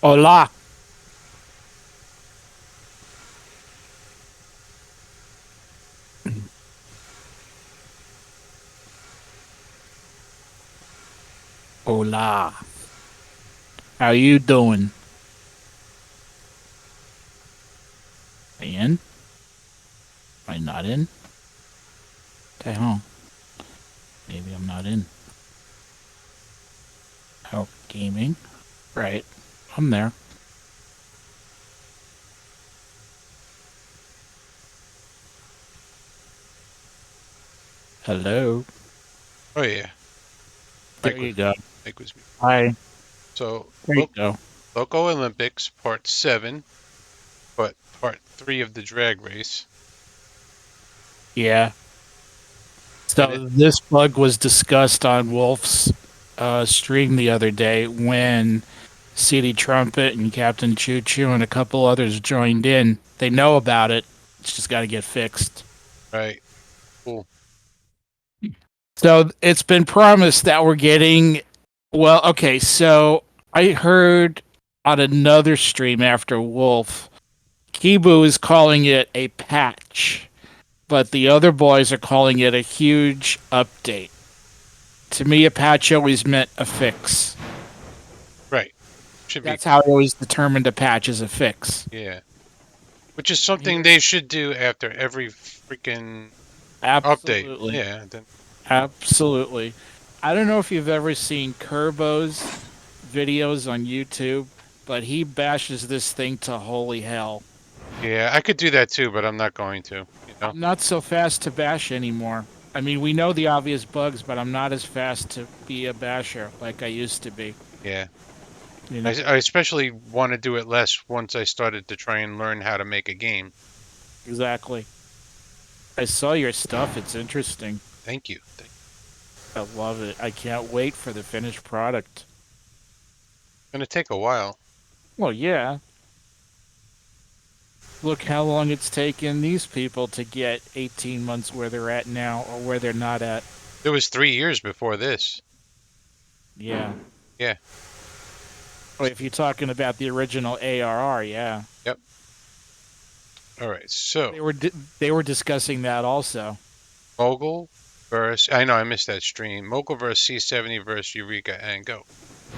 Hola. Hola. How you doing? Are you in? Am I not in? Okay, home. Maybe I'm not in. Oh, gaming. Right. I'm there. Hello. Oh yeah, There Mike you was go. Mike was me. Hi. So There you go. Loco Olympics Part 7, but Part 3 of the drag race. Yeah. And it So this bug was discussed on Wolf's stream the other day when CD Trumpet and Captain Choo Choo and a couple others joined in. They know about it. It's just got to get fixed. right, cool. So it's been promised that we're getting. Well, okay, so I heard on another stream after Wolf, Kibu is calling it a patch, but the other boys are calling it a huge update. To me, a patch always meant a fix. Right. Should be That's how I always determined a patch is a fix. yeah. Which is And something here, they should do after every freaking update. absolutely, Yeah, then absolutely. I don't know if you've ever seen Kerbo's videos on YouTube, but he bashes this thing to holy hell. yeah, I could do that too, but I'm not going to, I'm not so fast to bash anymore. I mean, we know the obvious bugs, but I'm not as fast to be a basher like I used to be. Yeah. You know, I especially want to do it less once I started to try and learn how to make a game. exactly. I saw your stuff. It's interesting. Thank you. I love it. I can't wait for the finished product. It's gonna take a while. Well, yeah. Look how long it's taken these people to get 18 months where they're at now or where they're not at. It was 3 years before this. Yeah. Yeah. Or if you're talking about the original ARR, yeah. Yep. All right. So They were they were discussing that also. Mogul versus. I know I missed that stream. Mogul versus C70 versus Eureka and go.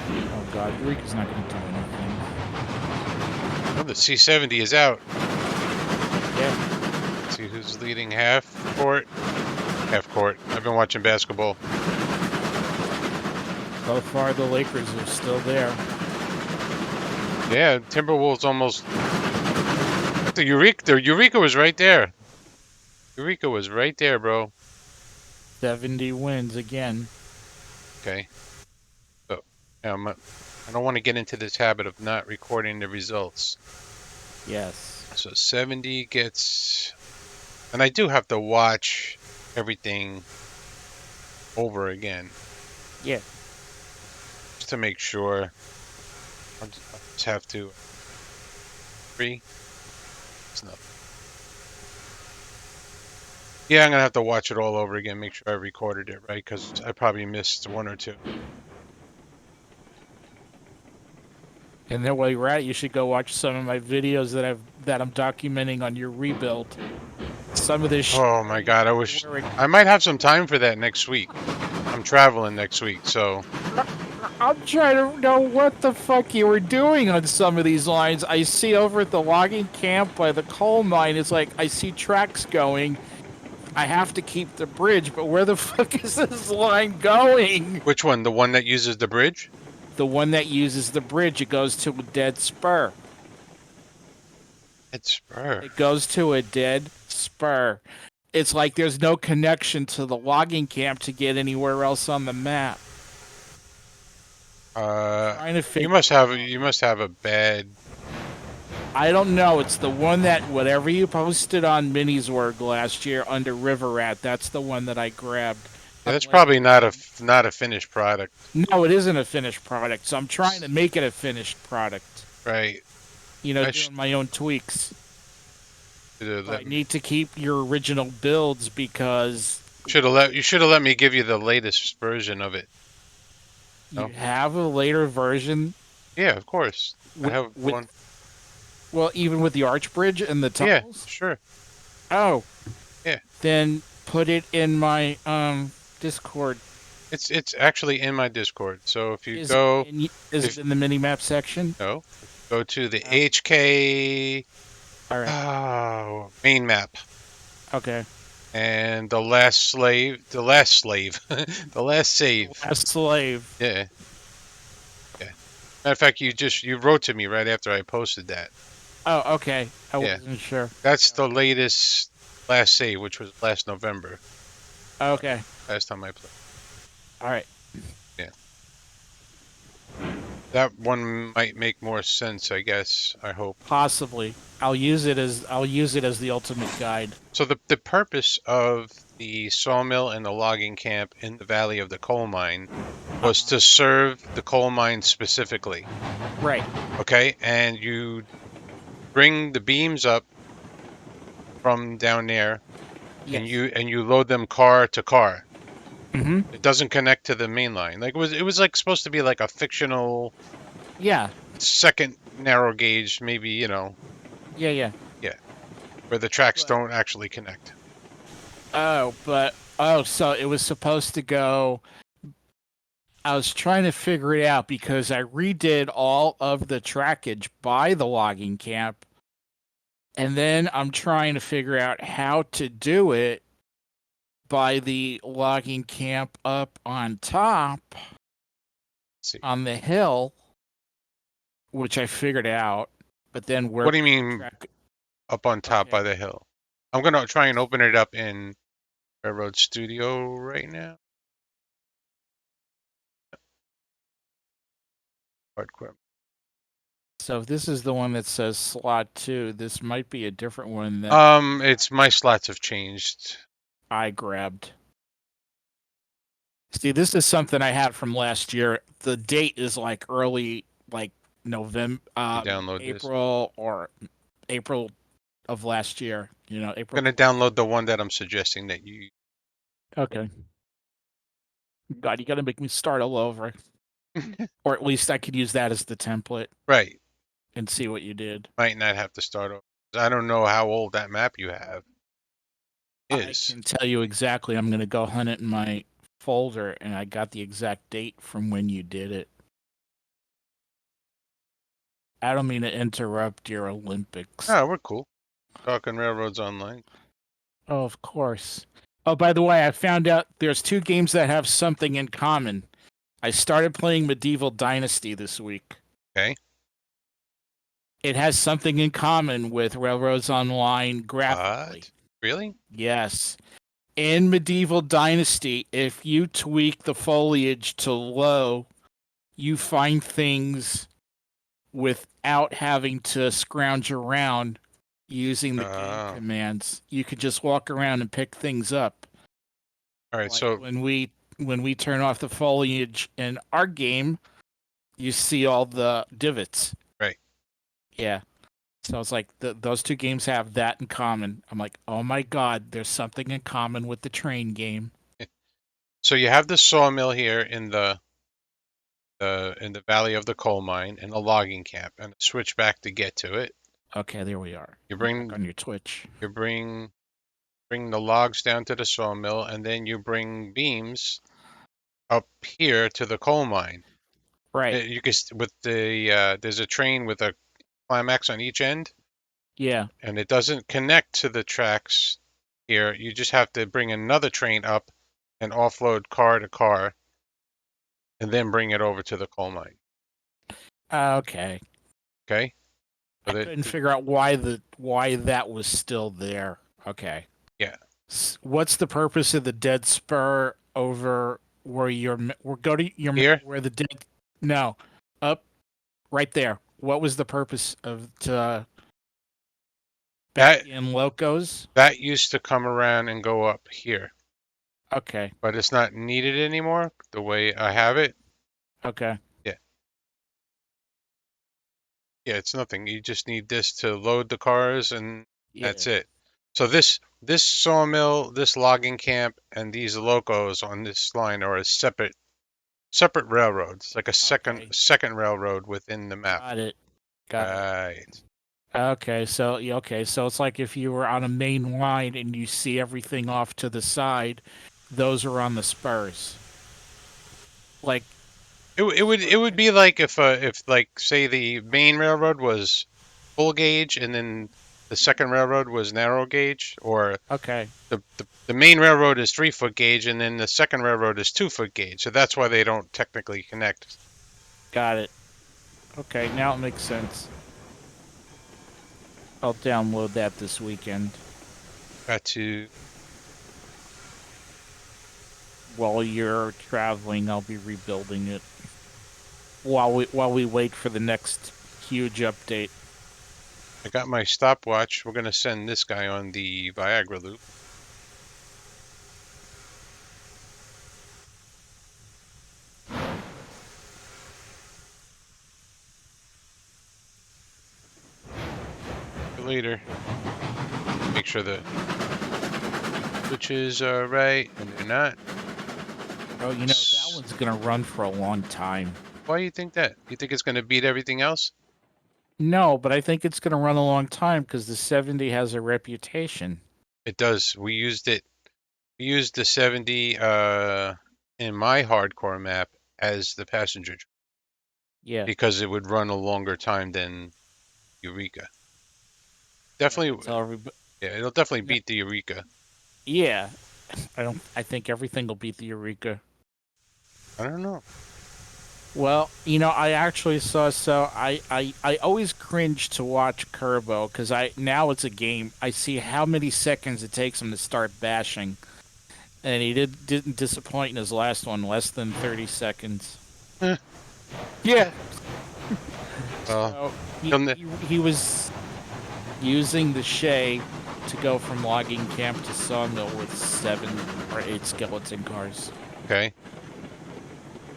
Oh god, Eureka's not going to do anything. Oh, the C70 is out. Yeah. Let's see who's leading half court. Half court. I've been watching basketball. So far, the Lakers are still there. Yeah, Timberwolves almost. The Eureka was right there. Eureka was right there, bro. 70 wins again. Okay. So, I don't want to get into this habit of not recording the results. Yes. So 70 gets, and I do have to watch everything over again Yeah. just to make sure. I'll just have to. Three. It's not. Yeah, I'm gonna have to watch it all over again, make sure I recorded it right, because I probably missed one or two. And then while you're at it, you should go watch some of my videos that I'm documenting on your rebuild. Some of this shit Oh my God, I wish where I might have some time for that next week. I'm traveling next week, so I'm trying to know what the fuck you were doing on some of these lines. I see over at the logging camp by the coal mine, it's like I see tracks going. I have to keep the bridge, but where the fuck is this line going? which one? The one that uses the bridge? The one that uses the bridge, it goes to a dead spur. It's Spur. It goes to a dead spur. It's like there's no connection to the logging camp to get anywhere else on the map. Trying to You figure must it have out. a bad. I don't know. It's the one that whatever you posted on Minisworg last year under River Rat. That's the one that I grabbed. Yeah, I'm that's like, probably not a finished product, no, it isn't a finished product. So I'm trying to make it a finished product. right? You know, I should doing my own tweaks. But I let me. need to keep your original builds because Should have let you should have let me give you the latest version of it. you No, have a later version. Yeah, of course. I with, have with one. well, even with the arch bridge and the Yeah, tunnels. sure. Oh, Yeah. then put it in my Discord. It's actually in my Discord. So if you Is it go in? Is it if in the mini map section? no, if you go to the Oh, HK all right. main map Okay. and the last slave, the last The save. last slave. Yeah, yeah. Matter of fact, you wrote to me right after I posted that. Oh, okay. I Yeah, wasn't sure. that's the Okay. latest last save, which was last November. Okay. Last time I played. All right. Yeah, that one might make more sense, I guess. I hope. Possibly. I'll use it as the ultimate guide. So the purpose of the sawmill and the logging camp in the Valley of the Coal Mine was to serve the coal mine specifically. Right. Okay, and you bring the beams up from down there, and Yes. you load them car to car. Mm-hmm. It doesn't connect to the main line. Like it was like supposed to be like a fictional Yeah. second narrow gauge, maybe Yeah. Yeah. yeah, where the tracks But don't actually connect. so it was supposed to go. I was trying to figure it out because I redid all of the trackage by the logging camp, and then I'm trying to figure out how to do it by the logging camp up on top Let's see. on the hill, which I figured out. But then where What do you does the mean track? up on top by Okay, the hill? I'm gonna try and open it up in Railroad Studio right now. Hardcore. so if this is the one that says slot 2, this might be a different one than It's my slots have changed. I grabbed. See, this is something I had from last year. The date is like early, like November, You download this. April or April of last year. I'm April gonna 20. download the one that I'm suggesting that you. Okay. God, you got to make me start all over. Or at least I could use that as the template Right. and see what you did. Might not have to start over. I don't know how old that map you have I is. can tell you exactly. I'm going to go hunt it in my folder, and I got the exact date from when you did it. I don't mean to interrupt your Olympics. Oh, we're cool. Talking railroads online. Oh, of course. Oh, by the way, I found out there's two games that have something in common. I started playing Medieval Dynasty this week. Okay. It has something in common with Railroads Online graphically. What? Really? Yes. In Medieval Dynasty, if you tweak the foliage to low, you find things without having to scrounge around using the game Oh. commands. You could just walk around and pick things up. All right. Like So when we turn off the foliage in our game, you see all the divots. right. Yeah. So it's like those two games have that in common. I'm like, oh my god, there's something in common with the train game. So you have the sawmill here in the Valley of the Coal Mine and the logging camp, and switch back to get to it. Okay, there we are. You I'm back bring on your Twitch. you bring the logs down to the sawmill, and then you bring beams up here to the coal mine. Right. You can with the there's a train with a climax on each end, Yeah. and it doesn't connect to the tracks here. You just have to bring another train up and offload car to car, and then bring it over to the coal mine. Okay. Okay, so I couldn't figure out why that was still there. Okay. yeah, What's the purpose of the dead spur over where we're go to your here where the dead no up right there. What was the purpose of back that in Locos? that used to come around and go up here, Okay. but it's not needed anymore the way I have it. Okay. Yeah, yeah, it's nothing. You just need this to load the cars, and Yeah. that's it. So this sawmill, this logging camp, and these locos on this line are a separate railroads, like a Okay, second railroad within the map. got it. Got it. Right. Okay, so yeah, okay, so it's like if you were on a main line and you see everything off to the side, those are on the spurs. Like, It would be like if like say the main railroad was full gauge and then the second railroad was narrow gauge, or okay, the main railroad is 3 foot gauge and then the second railroad is 2 foot gauge. So that's why they don't technically connect. got it. Okay, now it makes sense. I'll download that this weekend. Got to. While you're traveling, I'll be rebuilding it. While we wait for the next huge update. I got my stopwatch. We're gonna send this guy on the Viagra loop. Later. Make sure the switches are right, and they're not. Oh, that one's gonna run for a long time. Why do you think that? You think it's gonna beat everything else? No, but I think it's gonna run a long time because the 70 has a reputation. It does. We used it. We used the 70 in my hardcore map as the passenger Yeah, because it would run a longer time than Eureka. you have to Definitely, tell everybody. yeah, it'll definitely beat the Eureka. Yeah, I don't. I think everything will beat the Eureka. I don't know. Well, I actually saw. So I always cringe to watch Kerbo because now it's a game. I see how many seconds it takes him to start bashing, and he didn't disappoint in his last one, less than 30 seconds. Eh, Yeah. well, So he, he'll ne- he he was using the Shay to go from logging camp to sawmill with 7 or 8 skeleton cars. okay.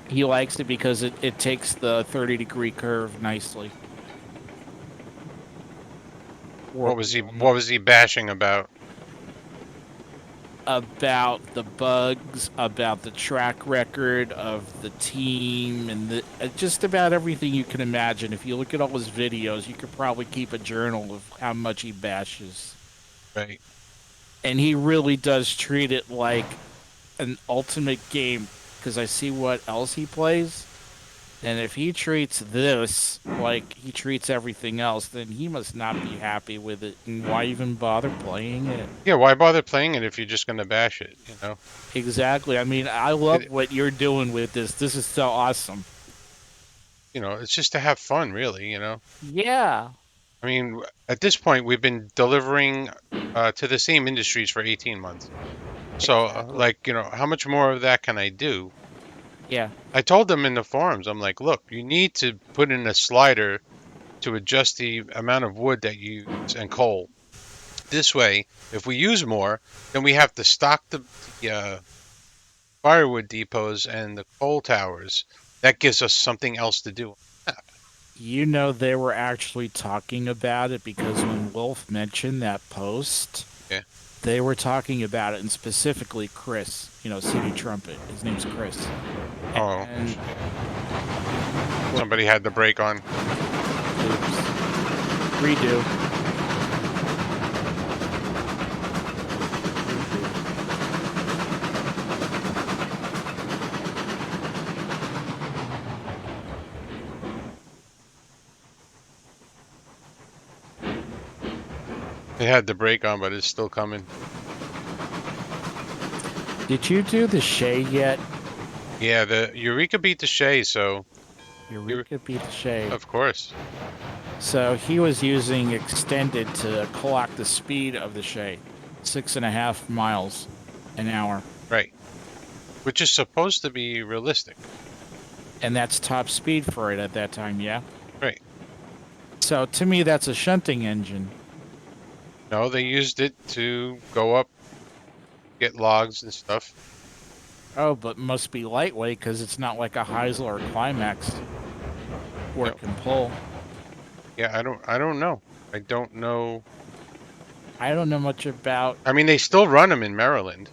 He likes it because it takes the 30-degree curve nicely. Or What was he? What was he bashing about? about the bugs, about the track record of the team, and just about everything you can imagine. If you look at all his videos, you could probably keep a journal of how much he bashes. Right. And he really does treat it like an ultimate game because I see what else he plays. And if he treats this like he treats everything else, then he must not be happy with it. And why even bother playing it? Yeah. Why bother playing it if you're just gonna bash it? You know. Exactly. I mean, I love It, what you're doing with this. This is so awesome. it's just to have fun, really. Yeah. I mean, at this point, we've been delivering to the same industries for 18 months. So, Exactly. like, how much more of that can I do? Yeah. I told them in the forums, I'm like, look, you need to put in a slider to adjust the amount of wood that you use and coal. This way, if we use more, then we have to stock the firewood depots and the coal towers. That gives us something else to do. They were actually talking about it because when Wolf mentioned that post, Yeah. they were talking about it, and specifically Chris, City Trumpet. His name's Chris. Oh, And somebody had the brake on. oops, redo. They had the brake on, but it's still coming. Did you do the Shay yet? Yeah, the Eureka beat the Shay, so Eureka beat the Shay. of course. So he was using extended to clock the speed of the Shay, 6.5 miles an hour. Right. Which is supposed to be realistic. And that's top speed for it at that time, yeah? Right. So to me, that's a shunting engine. No, they used it to go up, get logs and stuff. Oh, but must be lightweight because it's not like a Heisel or Climax where No. it can pull. Yeah, I don't know. I don't know. I don't know much about. I mean, they still run them in Maryland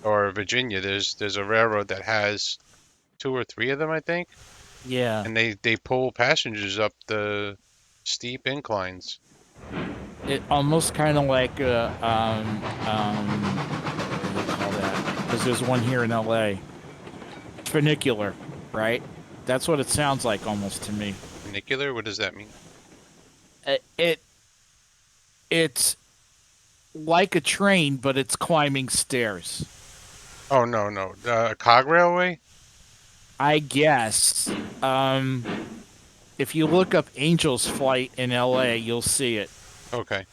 or Virginia. There's a railroad that has two or three of them, I think, Yeah, and they pull passengers up the steep inclines. it almost kind of like what do they call that? Because there's one here in LA, funicular, right? That's what it sounds like almost to me. Funicular? What does that mean? It it's like a train, but it's climbing stairs. Oh no, no, a cog railway. I guess. Um, if you look up Angel's Flight in LA, you'll see it. Okay,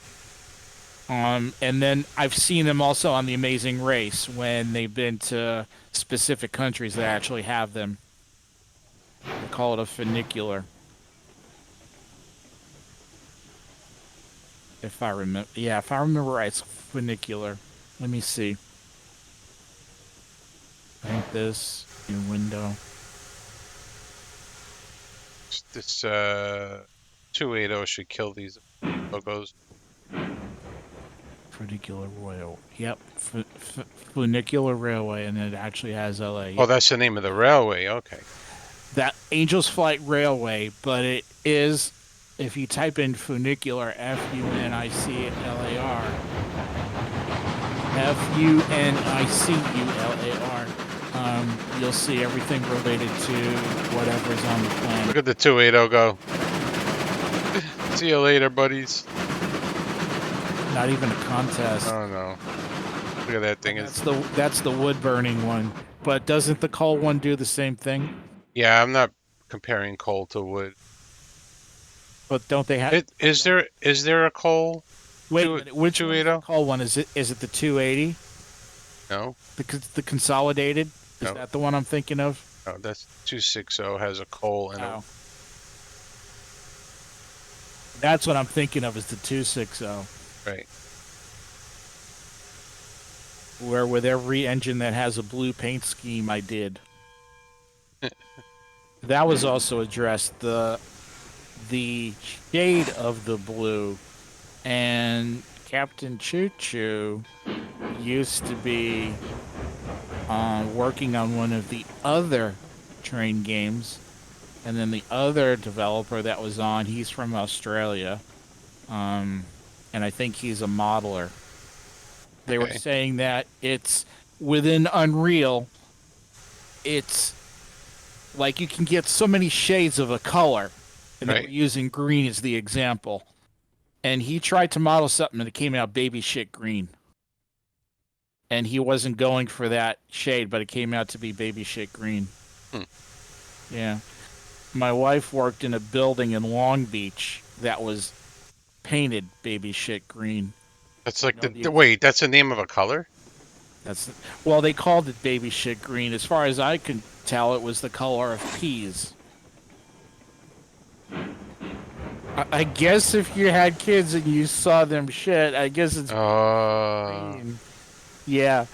And then I've seen them also on The Amazing Race when they've been to specific countries that actually have them. They call it a funicular, if I remember. Yeah, if I remember right, it's funicular. Let me see. I think this new window. this 280 should kill these locos. Funicular Railway. Yep, funicular railway, and it actually has LA. Oh, Yep. that's the name of the railway. Okay. That Angel's Flight Railway, but it is, if you type in funicular, Funiclar, Funiculaar, you'll see everything related to whatever's on the Look planet. at the 280 go. See you later, buddies. Not even a contest. Oh no. Look at that thing. That's the wood burning one. But doesn't the coal one do the same thing? Yeah, I'm not comparing coal to wood. But don't they have? Is there a coal Wait a minute. Which one is the 280? coal one? Is it the 280? No, The consolidated? Is no, that the one I'm thinking of? no. That's 260 has a coal in it. Oh, that's what I'm thinking of. Is the 260, Right. where with every engine that has a blue paint scheme, I did. That was also addressed. The shade of the blue, and Captain Choo Choo used to be working on one of the other train games, and then the other developer that was on, he's from Australia, um, and I think he's a modeler. They were Okay. saying that it's within Unreal, it's like you can get so many shades of a color, and they were Right. using green as the example. And he tried to model something, and it came out baby shit green. And he wasn't going for that shade, but it came out to be baby shit green. Hmm. Yeah. My wife worked in a building in Long Beach that was painted baby shit green. That's like You know, wait. That's the name of a color. that's well, they called it baby shit green. As far as I can tell, it was the color of peas. I guess if you had kids and you saw them shit, I guess it's Uh, green. Yeah.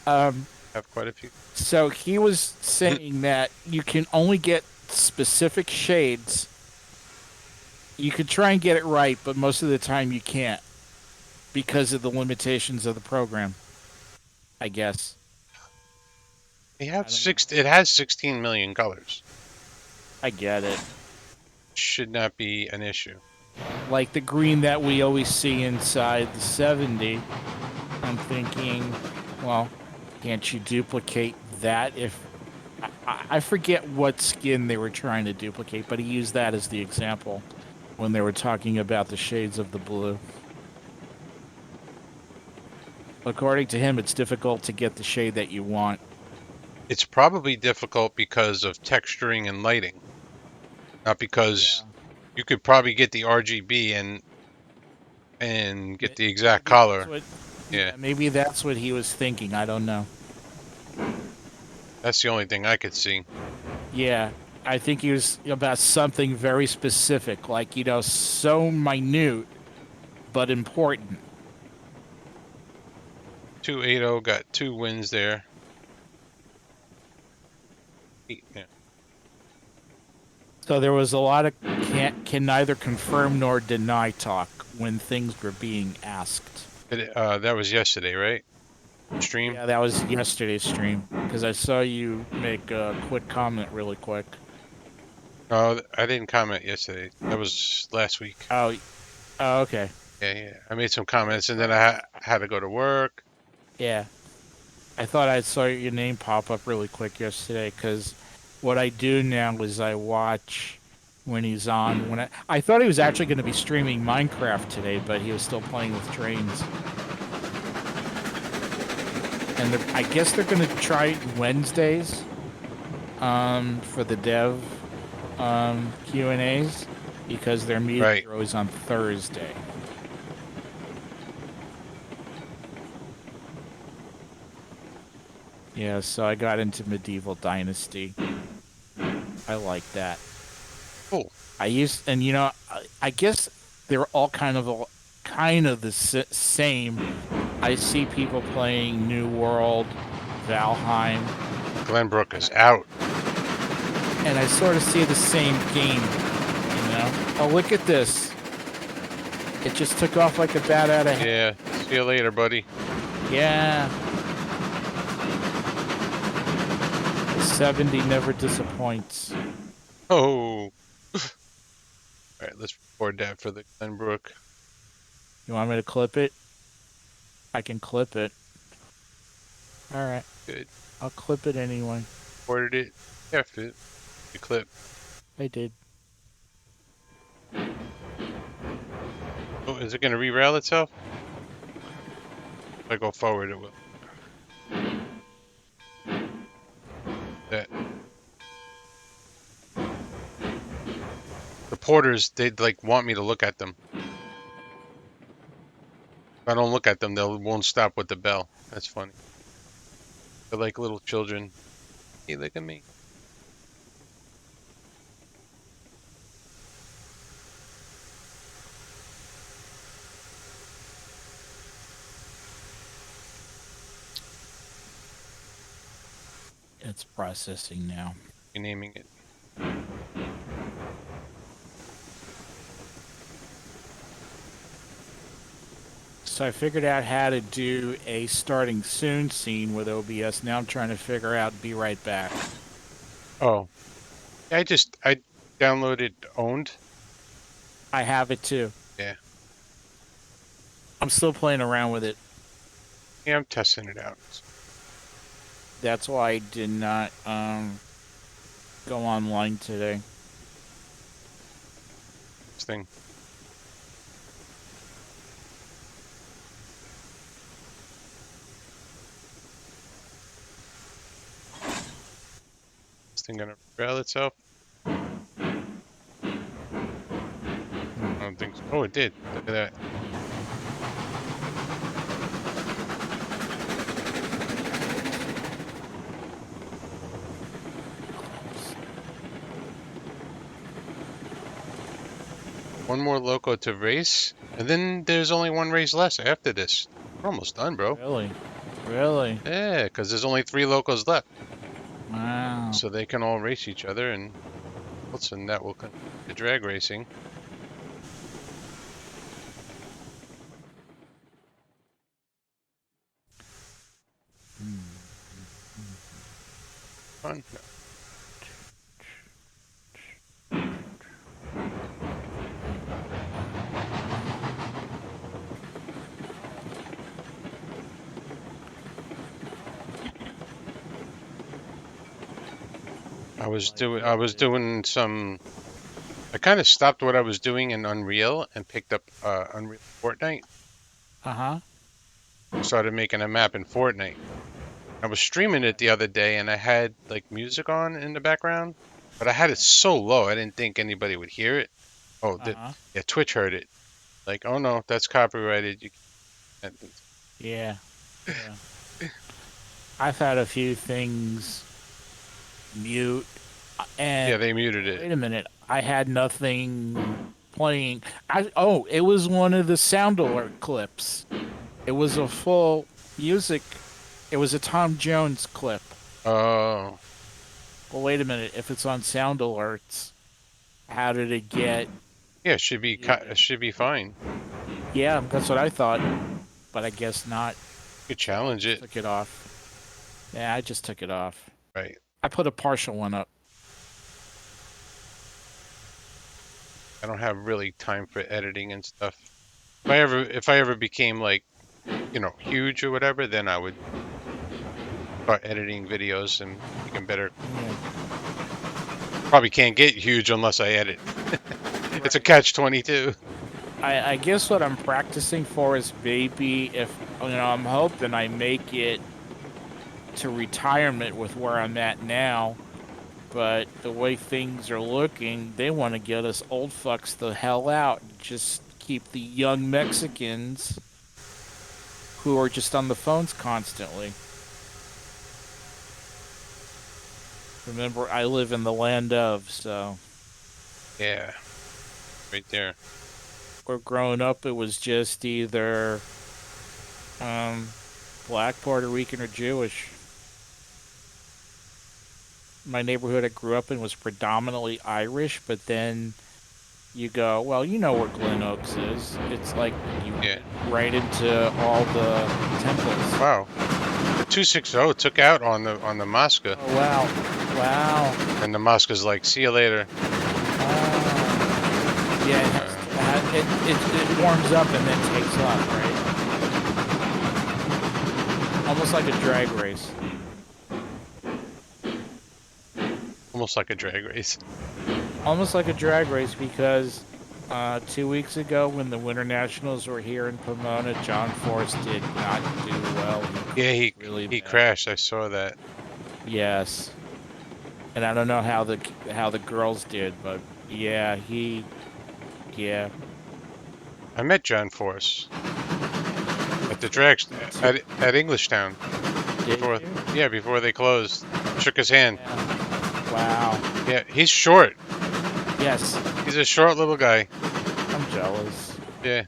Um, have quite a few. so he was saying that you can only get specific shades. You could try and get it right, but most of the time you can't because of the limitations of the program, I guess. They I have don't know. It has 16 million colors. I get it. Should not be an issue. Like the green that we always see inside the 70, I'm thinking, well, can't you duplicate that if I forget what skin they were trying to duplicate, but he used that as the example when they were talking about the shades of the blue. According to him, it's difficult to get the shade that you want. It's probably difficult because of texturing and lighting, not Yeah. because you could probably get the RGB and get the exact Maybe that's color. what. Yeah, Yeah, maybe that's what he was thinking. I don't know. that's the only thing I could see. Yeah, I think he was about something very specific, like so minute but important. 280 got 2 wins there. Yeah. So there was a lot of can neither confirm nor deny talk when things were being asked. That was yesterday, right? stream. Yeah, that was yesterday's stream because I saw you make a quick comment really quick. Oh, I didn't comment yesterday. That was last week. Oh, oh, okay. Yeah, yeah. I made some comments and then I had to go to work. Yeah, I thought I saw your name pop up really quick yesterday because what I do now is I watch when he's on. When I thought he was actually going to be streaming Minecraft today, but he was still playing with trains. And I guess they're going to try Wednesdays for the dev Q&As because their meetings Right. are always on Thursday. Yeah, so I got into Medieval Dynasty. I like that. Cool. And I guess they're all kind of the same. I see people playing New World, Valheim, Glenbrook is out. and I sort of see the same game. Oh, look at this! It just took off like a bat out of hell. Yeah. See you later, buddy. Yeah. 70 never disappoints. Oh. All right, let's record that for the Glenbrook. You want me to clip it? I can clip it. All right. Good. I'll clip it anyway. Recorded it. Yeah, fit. The clip. I did. Oh, is it going to re-rail itself? If I go forward, it will. That. The porters, they'd like want me to look at them. If I don't look at them, they won't stop with the bell. That's funny. They're like little children. Hey, look at me. It's processing now. Renaming it. So I figured out how to do a starting soon scene with OBS. Now I'm trying to figure out be right back. Oh. I downloaded Owned. I have it too. Yeah. I'm still playing around with it. Yeah, I'm testing it out. That's why I did not go online today. This thing. This thing gonna rail itself? I don't think so. Oh, it did. Look at that. One more loco to race, and then there's only one race less after this. We're almost done, bro. Really? Really? Yeah, because there's only 3 locos left. Wow. So they can all race each other, and soon that will continue the drag racing. Fun. No. I was doing some. I kind of stopped what I was doing in Unreal and picked up Unreal Fortnite. Uh-huh. Started making a map in Fortnite. I was streaming it the other day and I had like music on in the background, but I had it so low I didn't think anybody would hear it. Oh, yeah, Twitch heard it. Like, oh no, that's copyrighted. You can't. Yeah. Yeah. I've had a few things mute and Yeah, they muted it. wait a minute. I had nothing playing. It was one of the sound alert clips. It was a full music. It was a Tom Jones clip. Oh. Well, wait a minute. If it's on sound alerts, how did it get? Yeah, it should be fine. Yeah, that's what I thought, but I guess not. You So I challenge just it, took it off. Yeah, I just took it off. right? I put a partial one up. I don't have really time for editing and stuff. If I ever became like, huge or whatever, then I would start editing videos and making better. Yeah. Probably can't get huge unless I edit. It's a Right. catch-22. I guess what I'm practicing for is maybe if I'm hoping I make it to retirement with where I'm at now, but the way things are looking, they want to get us old fucks the hell out. Just keep the young Mexicans who are just on the phones constantly. Remember, I live in the land of, so Yeah, right there. we're growing up. It was just either um, black, Puerto Rican, or Jewish. My neighborhood I grew up in was predominantly Irish, but then you go, well, you know where Glen Oaks is. It's like you Yeah. went right into all the temples. Wow. The 260 took out on the Mosca, Oh wow, wow. and the Mosca's like, "See you later." Yeah, Uh, it warms up and then takes off, right? Almost like a drag race. Almost like a drag race. Almost like a drag race because 2 weeks ago when the Winter Nationals were here in Pomona, John Force did not do well. He Yeah, crashed he really he bad. crashed. I saw that. Yes, and I don't know how the girls did, but yeah, yeah. I met John Force at the drag at Englishtown Did before. you? Yeah, before they closed. Shook his hand. Yeah. Wow. Yeah, he's short. Yes, He's a short little guy. I'm jealous. Yeah.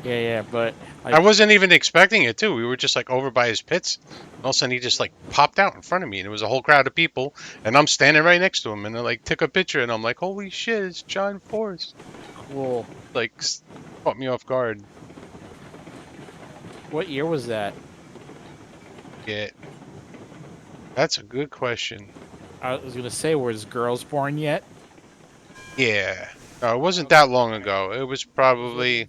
Yeah, but I like, wasn't even expecting it too. We were just like over by his pits, and all of a sudden he just like popped out in front of me, and it was a whole crowd of people, and I'm standing right next to him, and they like took a picture, and I'm like, "Holy shit, it's John Force!" cool. Like caught me off guard. What year was that? Yeah, that's a good question. I was gonna say, was girls born yet? Yeah, no, it wasn't Okay. that long ago. It was It was probably,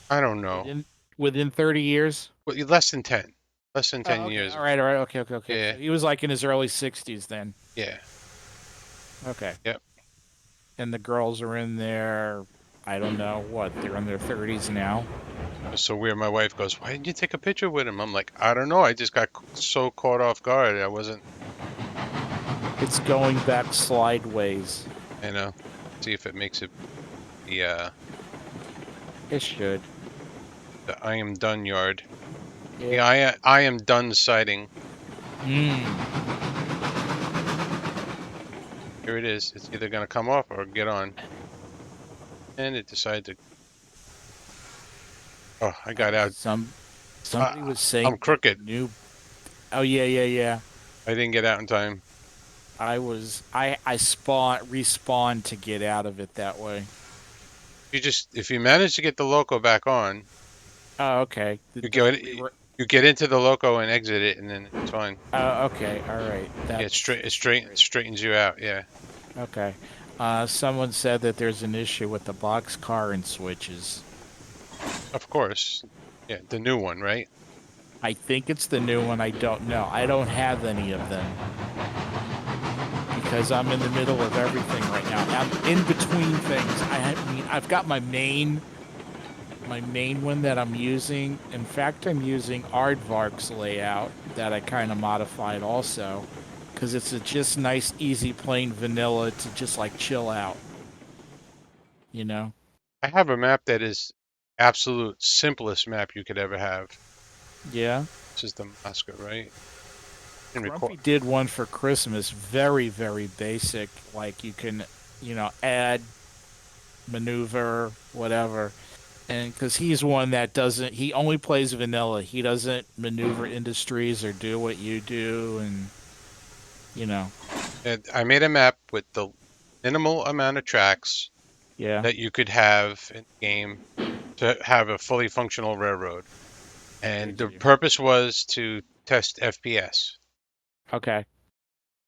I don't know, within within 30 years. less than 10, less than Oh, 10 okay. years. All right. Okay. So Yeah, he was like in his early 60s then. yeah, Okay. yep. And the girls are in their, I don't know what, they're in their 30s now. It was so weird. My wife goes, "Why didn't you take a picture with him?" I'm like, "I don't know. I just got so caught off guard. I wasn't, It's going back slideways. you know." See if it makes it the It should. I am done yard. Yeah. Yeah, I am done sighting. Hmm. Here it is. It's either gonna come off or get on, and it decided to. Oh, I got out. Somebody was I'm saying that the crooked. new. Oh yeah. I didn't get out in time. I respawned to get out of it that way. If you manage to get the loco back on, Oh, okay. you go you get into the loco and exit it, and then it's fine. Okay. All right. Yeah, it straightens you out. Yeah, Okay. Someone said that there's an issue with the box car and switches. of course. Yeah, the new one, right? I think it's the new one. I don't know. I don't have any of them because I'm in the middle of everything right now. I'm in between things. I mean, I've got my main one that I'm using. In fact, I'm using Aardvark's layout that I kind of modified also because it's a just nice, easy, plain vanilla to just like chill out, you know? I have a map that is absolute simplest map you could ever have. Yeah. This is the Moscow, right? And record. Grumpy did one for Christmas, very, very basic. Like you can, add, maneuver, whatever. And because he's one that doesn't, he only plays vanilla. He doesn't maneuver industries or do what you do. And, you know, And I made a map with the minimal amount of tracks yeah. that you could have in the game to have a fully functional railroad. and Did the you? purpose was to test FPS. Okay. You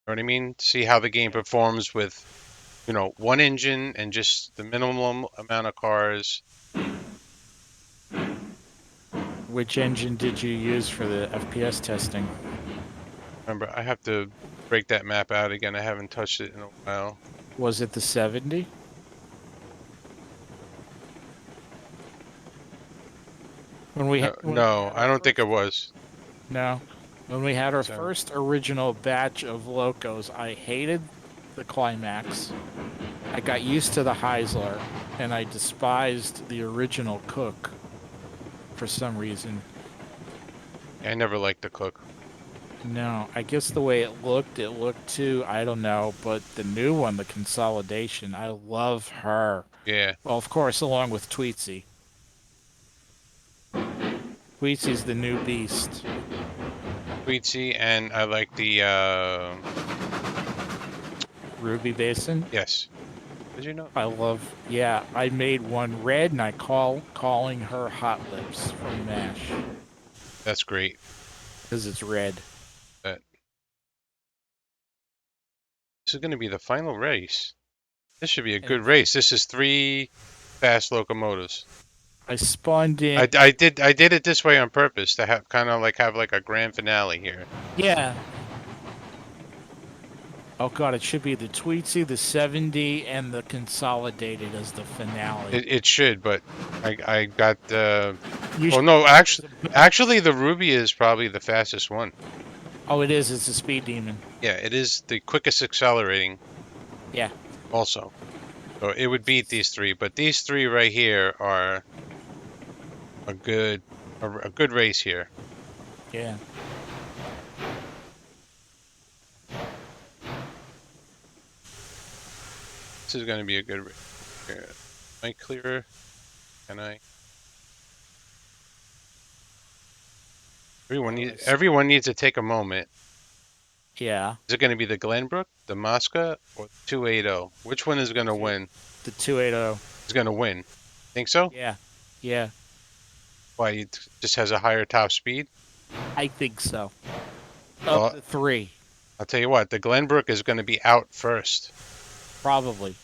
know what I mean? See how the game Yeah. performs with, one engine and just the minimum amount of cars. Which engine did you use for the FPS testing? Remember, I have to break that map out again. I haven't touched it in a while. Was it the 70? No, When we no, had our I don't think it first was. No. When we had our So, first original batch of locos, I hated the climax. I got used to the Heisler, and I despised the original Cook for some reason. I never liked the cook. No, I guess the way it looked too, I don't know, but the new one, the consolidation, I love her. Yeah, Well, of course, along with Tweetsy. Tweetsy's the new beast. Sweetsy, and I like the Ruby Basin. yes. Did you know? Yeah, I made one red and calling her Hot Lips from MASH That's great. because it's red. That this is going to be the final race. This should be a And good race. This is three fast locomotives. I spawned in, I did it this way on purpose to have have like a grand finale here. yeah. Oh god, it should be the Tweetsy, the 70, and the consolidated as the finale. It should, but I got the. You Oh should, no, there's a, actually the Ruby is probably the fastest one. oh, it is. It's a speed demon. Yeah, it is the quickest accelerating Yeah. also. So it would beat these three, but these three right here are a good a good race here. Yeah. This is going to be a good race. Here. Am I clear? Can I? Everyone needs to take a moment. Yeah. Is it going to be the Glenbrook, the Mosca, or the 280? Which one is going to win? The 280. Is going to win? Think so? Yeah. Yeah. Why, it just has a higher top speed? I think so. Of Well, the three, I'll tell you what, the Glenbrook is going to be out first. probably.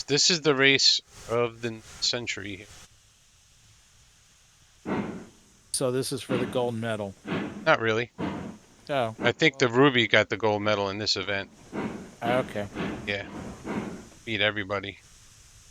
This is the race of the century. So this is for the gold medal. Not really. Oh. I think the Ruby got the gold medal in this event. Okay. Yeah. Beat everybody.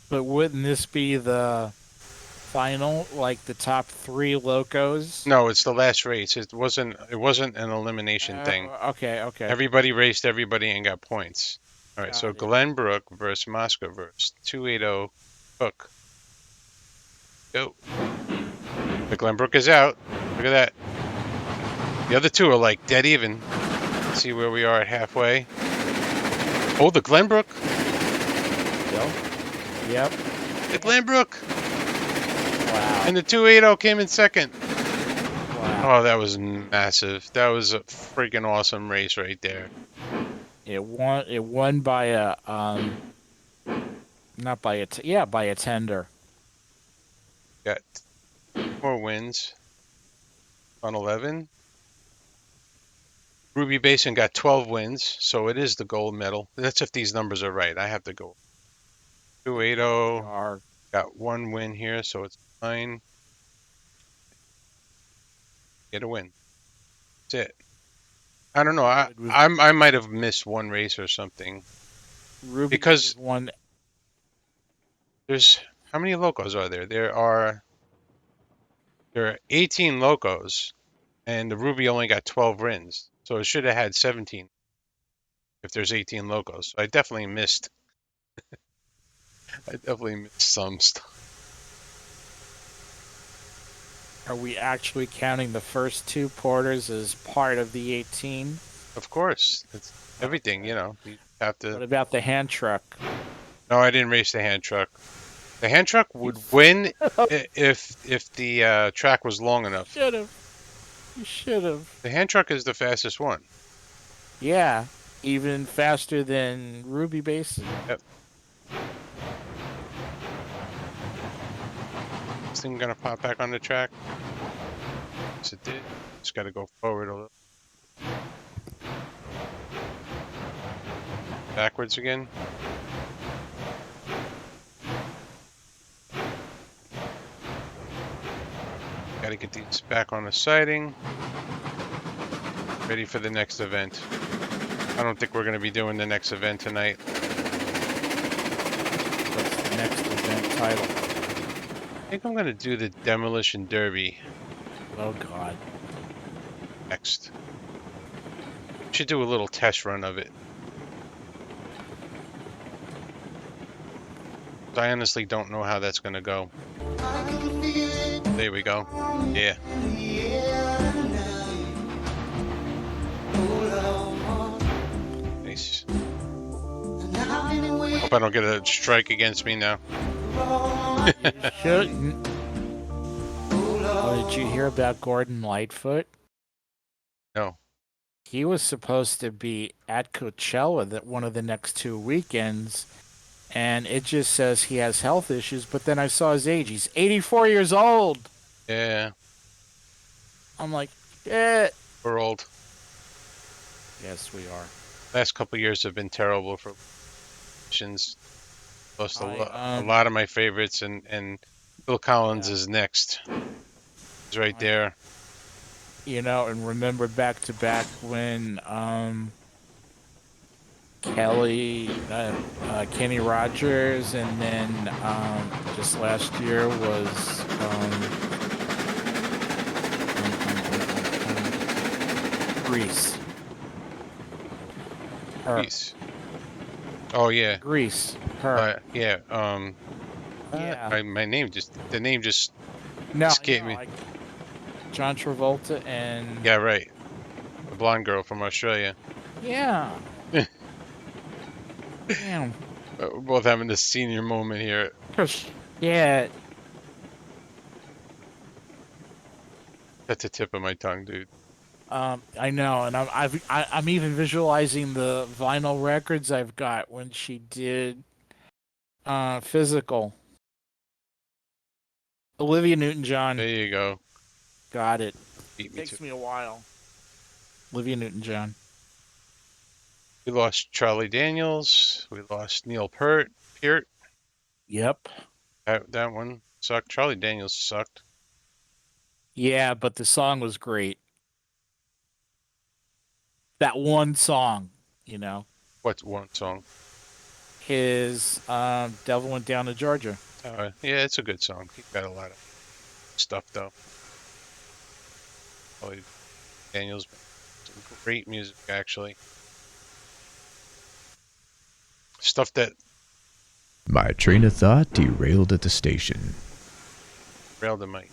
But wouldn't this be the final, like the top three locos? No, it's the last race. It wasn't an elimination thing. Okay, okay. Everybody raced everybody and got points. All right, so Got it. Glenbrook versus Moscow versus 280 Hook. Go. The Glenbrook is out. Look at that. The other two are like dead even. Let's see where we are at halfway. Oh, the Glenbrook. Yep. The Glenbrook. Wow. And the 280 came in second. Wow. Oh, that was massive. That was a freaking awesome race right there. It won by a not by a by a tender. Got more wins on 11. Ruby Basin got 12 wins, so it is the gold medal. That's if these numbers are right. I have to go. 280 Are got one win here, so it's 9. Get a win. That's it. I don't know. I might have missed one race or something Ruby because one. there's how many locos are there? There are 18 locos, and the Ruby only got 12 wins, so it should have had 17 if there's 18 locos. So I definitely missed. I definitely missed some stuff. Are we actually counting the first two porters as part of the 18? Of course, it's everything. You have What to. about the hand truck? No, I didn't race the hand truck. The hand truck would win if the track was long enough. Should have. You should have. The hand truck is the fastest one. Yeah, even faster than Ruby Basin. Yep. This thing gonna pop back on the track? Yes, it did. Just gotta go forward a little. Backwards again. Gotta get these back on the siding. Ready for the next event. I don't think we're gonna be doing the next event tonight. What's the next event title? I think I'm gonna do the Demolition Derby Oh God. next. Should do a little test run of it. I honestly don't know how that's gonna go. There we go. Yeah. Nice. Hope I don't get a strike against me now. Shouldn't. Oh, did you hear about Gordon Lightfoot? No. He was supposed to be at Coachella that one of the next 2 weekends, and it just says he has health issues. But then I saw his age; he's 84 years old. Yeah. I'm like, eh. We're old. Yes, we are. Last couple years have been terrible for musicians. Lost a I, lot of my favorites, and Phil Collins Yeah. is next. He's right there. You know, and remember back to back when Kenny Rogers, and then just last year was Grease. Her. Peace. Oh yeah. Grease. Her. Yeah. Yeah. My name the name just No, escaped me. like John Travolta and Yeah, right. The blonde girl from Australia. yeah. Damn. We're both having this senior moment here. Yeah. That's the tip of my tongue, dude. I know, and I'm even visualizing the vinyl records I've got when she did Physical. Olivia Newton-John. There you go. Got it. Beat me to. Takes me a while. Olivia Newton-John. We lost Charlie Daniels. We lost Neil Peart. Yep. That one sucked. Charlie Daniels sucked. Yeah, but the song was great. That one song, you know. What's one song? His Devil Went Down to Georgia. Yeah, it's a good song. He got a lot of stuff though. Charlie Daniels, some great music actually. Stuff that My train of thought derailed at the station. railed in my.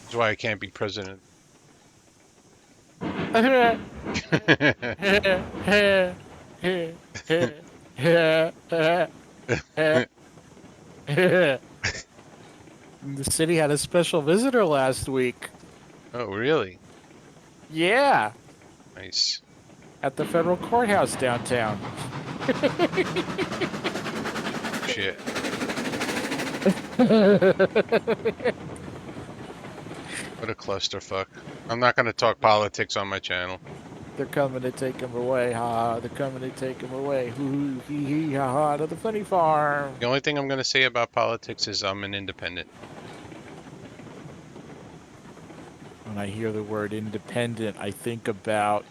That's why I can't be president. The city had a special visitor last week. Oh, really? Yeah, Nice. at the federal courthouse downtown. Shit. What a clusterfuck. I'm not going to talk politics on my channel. They're coming to take him away, ha! They're coming to take him away, hoo hee hee ha ha, to the funny farm. The only thing I'm going to say about politics is I'm an independent. When I hear the word independent, I think about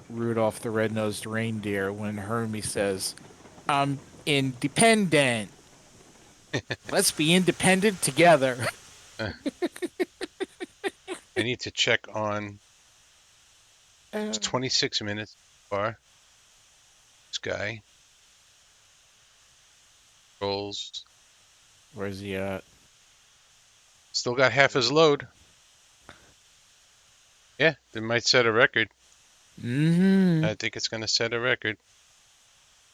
Rudolph the Red-Nosed Reindeer when Hermie says, "I'm independent. Let's be independent together." I need to check on. It's 26 minutes so far. This guy rolls. Where's he at? Still got half his load. Yeah, it might set a record. Mm-hmm. I think it's going to set a record.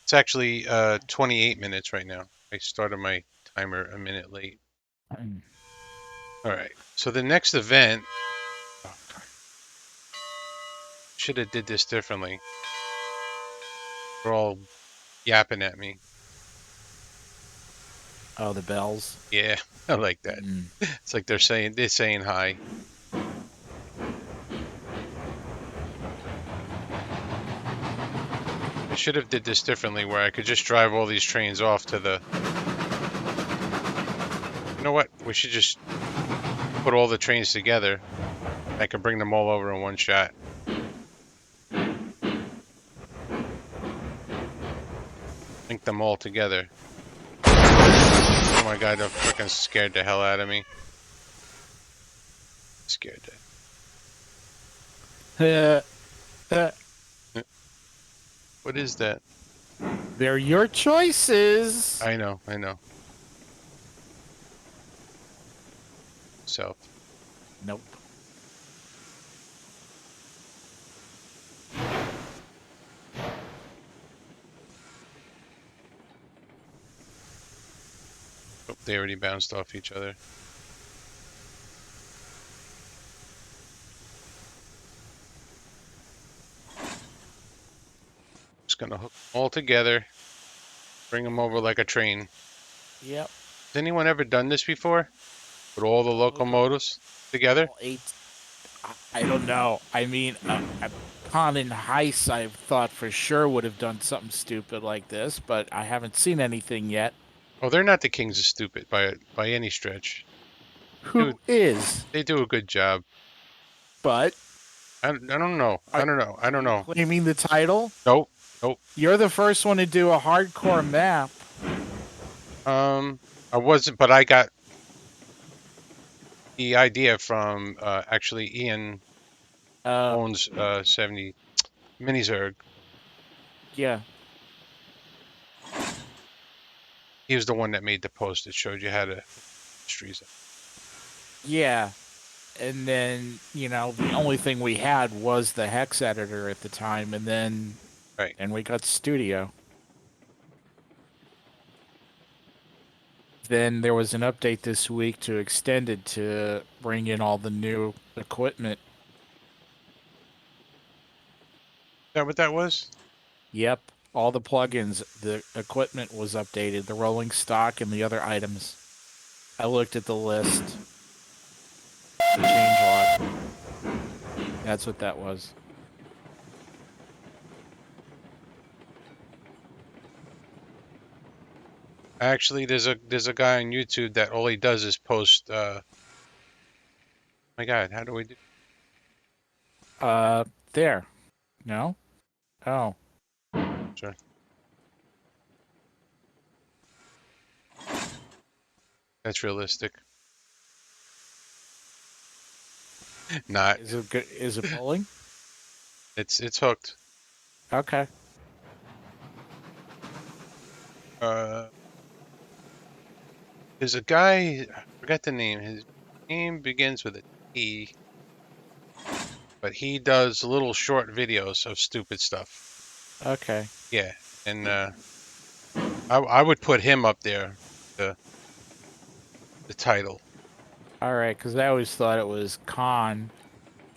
It's actually 28 minutes right now. I started my timer a minute late. All right. So the next event. Oh, should have did this differently. They're all yapping at me. Oh, the bells. Yeah, I like that. Mm. It's like they're saying hi. I should have did this differently, where I could just drive all these trains off to the. You know what? We should just put all the trains together. I can bring them all over in one shot. Link them all together. Oh my god, that freaking scared the hell out of me. Scared Uh, uh, that. What is that? they're your choices. I know, I know. So, Nope. oh, they already bounced off each other. Just gonna hook them all together. Bring them over like a train. Yep. Has anyone ever done this before? Put all the locomotives together? All eight. I don't know. I mean, Khan and Heiss, I thought for sure would have done something stupid like this, but I haven't seen anything yet. Oh, they're not the kings of stupid by any stretch. Who Dude, is? they do a good job. But I don't know. I are, don't know. I are don't you know. claiming the title? Nope. Nope. You're the first one to do a hardcore map. I wasn't, but I got the idea from actually Ian Uh, owns 70 Minizerg. yeah, He was the one that made the post that showed you how to streets. yeah. And then, the only thing we had was the hex editor at the time, and then Right. and we got Studio. Then there was an update this week to extend it to bring in all the new equipment. Is that what that was? Yep, all the plugins, the equipment was updated, the rolling stock and the other items. I looked at the list. The change log. That's what that was. Actually, there's a guy on YouTube that all he does is post. My God, how do we do? There. No? Oh. Sure. That's realistic. Not. Is it good? Is it bowling? It's hooked. Okay. Uh, there's a guy. I forgot the name. His name begins with a T, but he does little short videos of stupid stuff. Okay. Yeah, and I would put him up there, the title. All right, because I always thought it was Khan,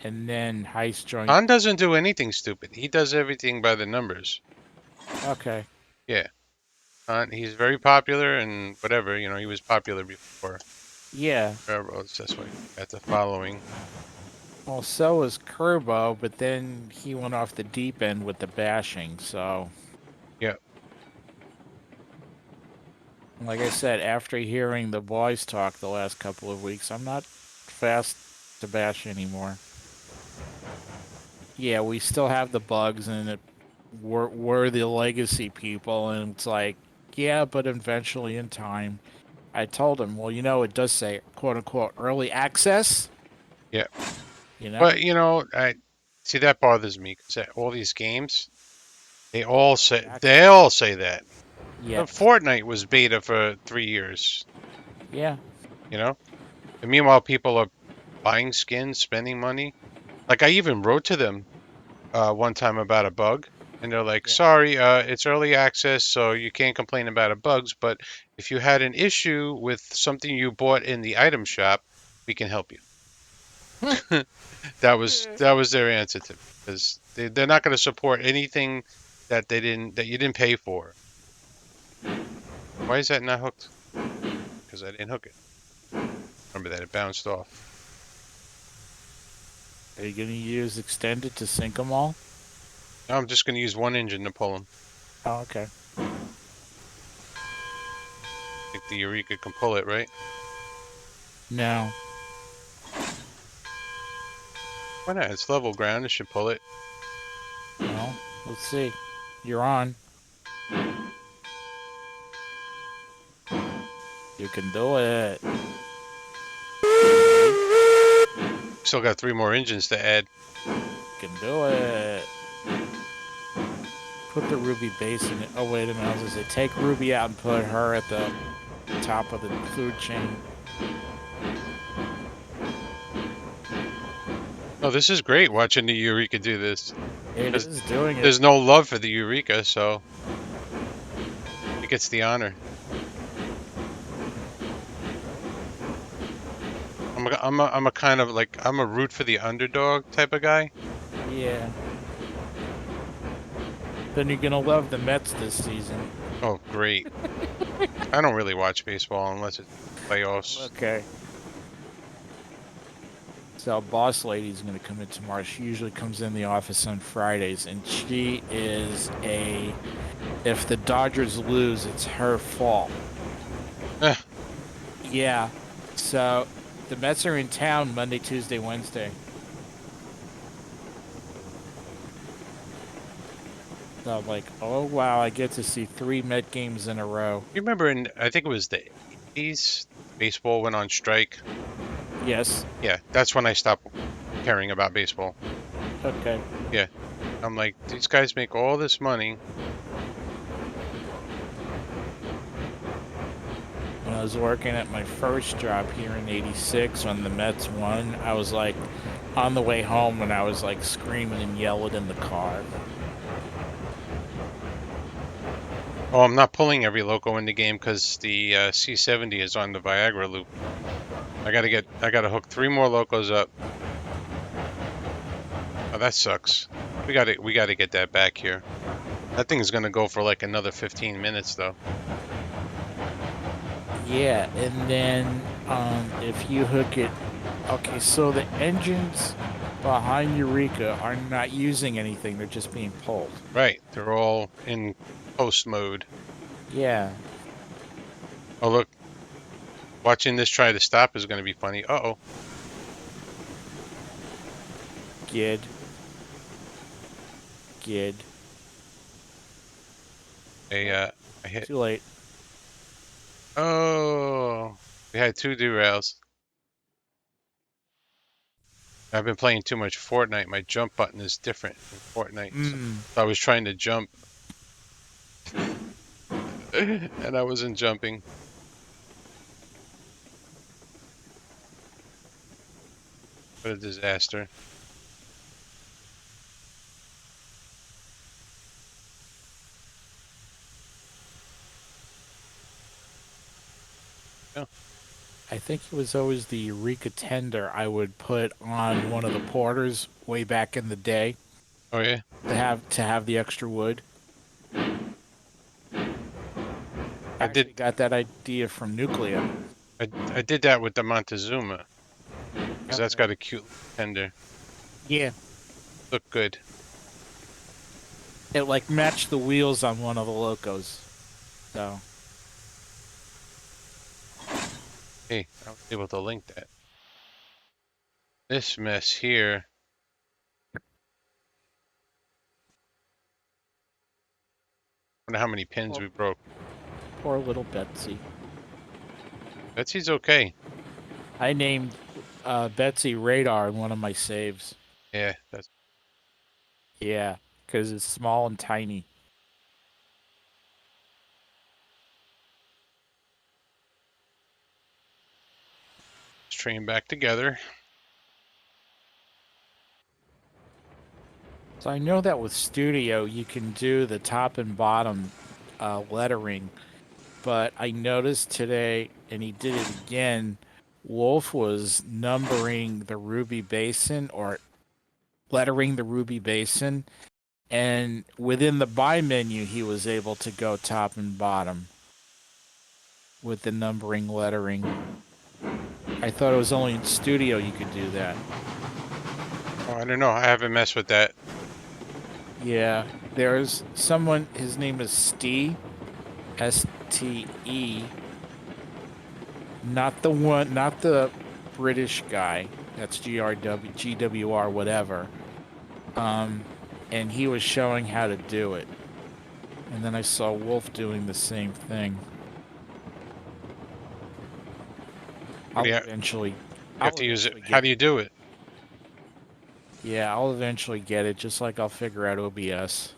and then Heist joined. Han doesn't do anything stupid. He does everything by the numbers. Okay. Yeah. He's very popular and whatever, he was popular before Yeah. railroads. That's why he got the following. Well, so was Kerbo, but then he went off the deep end with the bashing. So, Yeah. like I said, after hearing the boys talk the last couple of weeks, I'm not fast to bash anymore. Yeah, we still have the bugs, and we're the legacy people, and it's like, yeah, but eventually in time. I told him, well, it does say quote unquote early access. Yeah. You know? But I see that bothers me because all these games, they all say that. Yeah. Fortnite was beta for 3 years. Yeah. And meanwhile, people are buying skins, spending money. Like I even wrote to them one time about a bug, and they're like, Yeah. "Sorry, it's early access, so you can't complain about the bugs. But if you had an issue with something you bought in the item shop, we can help you." That was their answer to me, because they're not going to support anything that you didn't pay for. Why is that not hooked? because I didn't hook it. Remember that it bounced off. Are you going to use extended to sink them all? Now I'm just going to use one engine to pull them. Oh, okay. I think the Eureka can pull it, right? No. Why not? It's level ground. It should pull it. Well, let's see. You're on. You can do it. Still got 3 more engines to add. You can do it. Put the Ruby base in it. Oh, wait a minute. I was going to say, take Ruby out and put her at the top of the food chain. Oh, this is great watching the Eureka do this. It is doing it. There's no love for the Eureka, so it gets the honor. I'm a kind of like, I'm a root for the underdog type of guy. Yeah. Then you're going to love the Mets this season. Oh, great. I don't really watch baseball unless it's playoffs. Okay. So boss lady's going to come in tomorrow. She usually comes in the office on Fridays, and she is if the Dodgers lose, it's her fault. Eh. Yeah. So the Mets are in town Monday, Tuesday, Wednesday. So I'm like, oh wow, I get to see 3 Met games in a row. You remember I think it was the 80s, baseball went on strike. Yes. Yeah, that's when I stopped caring about baseball. Okay. Yeah. I'm like, these guys make all this money. When I was working at my first job here in '86 when the Mets won, I was like on the way home and I was like screaming and yelling in the car. Oh, I'm not pulling every Loco in the game because the C70 is on the Viagra loop. I gotta hook 3 more Locos up. Oh, that sucks. We gotta get that back here. That thing's gonna go for like another 15 minutes though. Yeah, and then if you hook it, okay, so the engines behind Eureka are not using anything; they're just being pulled. Right, they're all in post mode. Yeah. Oh look, watching this try to stop is gonna be funny. Uh-oh. Good. Good. I hit. Too late. Oh, we had 2 derails. I've been playing too much Fortnite. My jump button is different in Fortnite. So I was trying to jump. And I wasn't jumping. What a disaster. Yeah. I think it was always the Eureka tender I would put on one of the porters way back in the day Oh yeah. to have the extra wood. I did Got that idea from Nuclear. I did that with the Montezuma. Because that's got a cute tender. Yeah. Look good. It like matched the wheels on one of the Locos. So Hey, I was able to link that. This mess here. Wonder how many pins we broke. poor little Betsy. Betsy's okay. I named Betsy Radar in one of my saves. Yeah, that's Yeah, because it's small and tiny. train back together. So I know that with Studio you can do the top and bottom lettering, but I noticed today, and he did it again, Wolf was numbering the Ruby Basin or lettering the Ruby Basin, and within the buy menu he was able to go top and bottom. with the numbering lettering. I thought it was only in studio you could do that. Oh, I don't know. I haven't messed with that. Yeah, there's someone, his name is Steve, Ste. Not the one, not the British guy. That's GWR, whatever. And he was showing how to do it. And then I saw Wolf doing the same thing. What do I'll you, eventually, you have I'll to use it? eventually How get. do you do it? Yeah, I'll eventually get it. Just like I'll figure out OBS.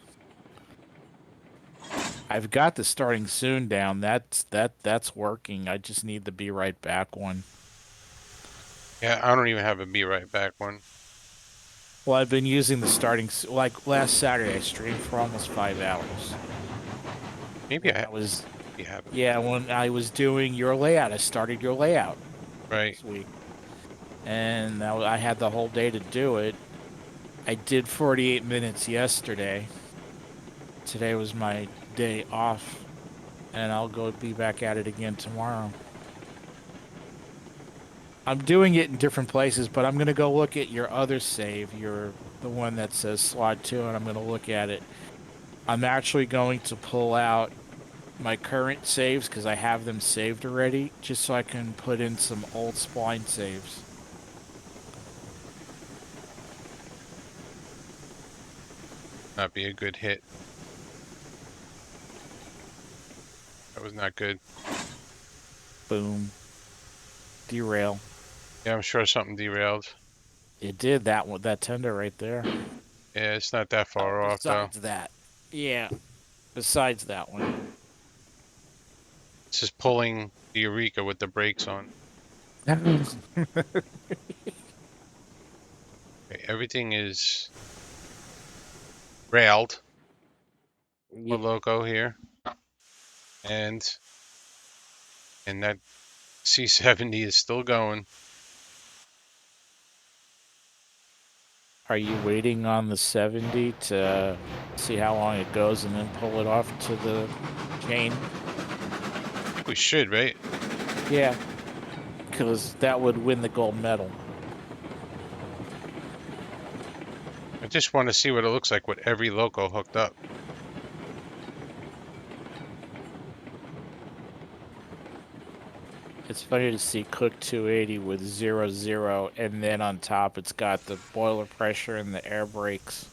I've got the starting soon down. That's working. I just need the Be Right Back one. Yeah, I don't even have a be right back one. Well, I've been using the starting like last Saturday. I streamed for almost 5 hours. Maybe When I was you have it. Yeah, when I was doing your layout, I started your layout Right. this week, and I had the whole day to do it. I did 48 minutes yesterday. Today was my day off, and I'll go be back at it again tomorrow. I'm doing it in different places, but I'm gonna go look at your other save, the one that says slot 2, and I'm gonna look at it. I'm actually going to pull out my current saves because I have them saved already, just so I can put in some old spline saves. Not be a good hit. That was not good. Boom. Derail. Yeah, I'm sure something derailed. It did that one, that tender right there. Yeah, it's not that Oh, far off though. besides that. Yeah. Besides that one. It's just pulling the Eureka with the brakes on. Okay, everything is railed for Yeah. Loco here, and that C70 is still going. Are you waiting on the 70 to see how long it goes and then pull it off to the chain? I think we should, right? Yeah. Because that would win the gold medal. I just want to see what it looks like with every Loco hooked up. It's funny to see Cook 280 with 0, and then on top it's got the boiler pressure and the air brakes.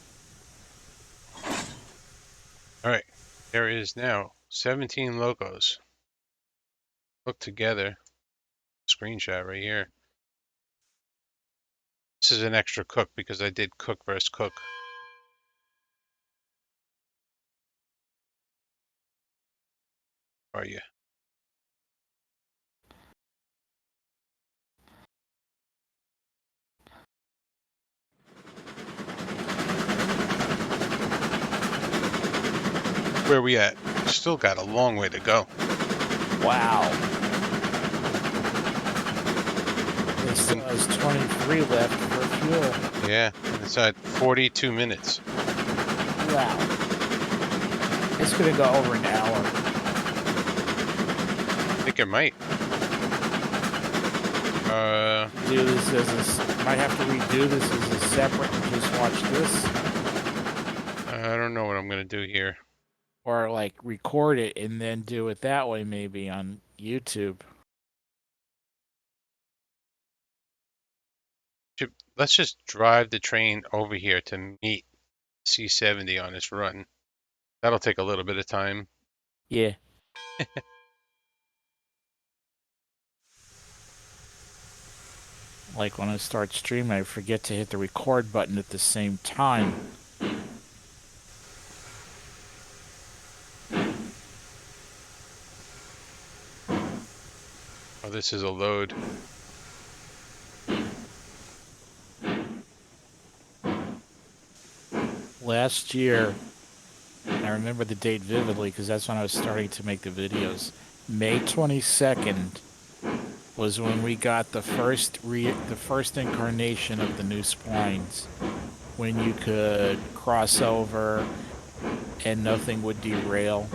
All right, there is now 17 Locos hooked together. Screenshot right here. This is an extra cook because I did cook versus cook. Are you? Where we at? Still got a long way to go. Wow. It still has 23 left for fuel. Yeah, and it's at 42 minutes. Wow. It's going to go over an hour. I think it might. Do this as might have to redo this as a separate and just watch this. I don't know what I'm gonna do here. Or like record it and then do it that way maybe on YouTube. Let's just drive the train over here to meet C70 on its run. That'll take a little bit of time. Yeah. Like when I start streaming, I forget to hit the record button at the same time. Oh, this is a load. Last year, I remember the date vividly because that's when I was starting to make the videos. May 22nd was when we got the first incarnation of the new splines, when you could cross over and nothing would derail.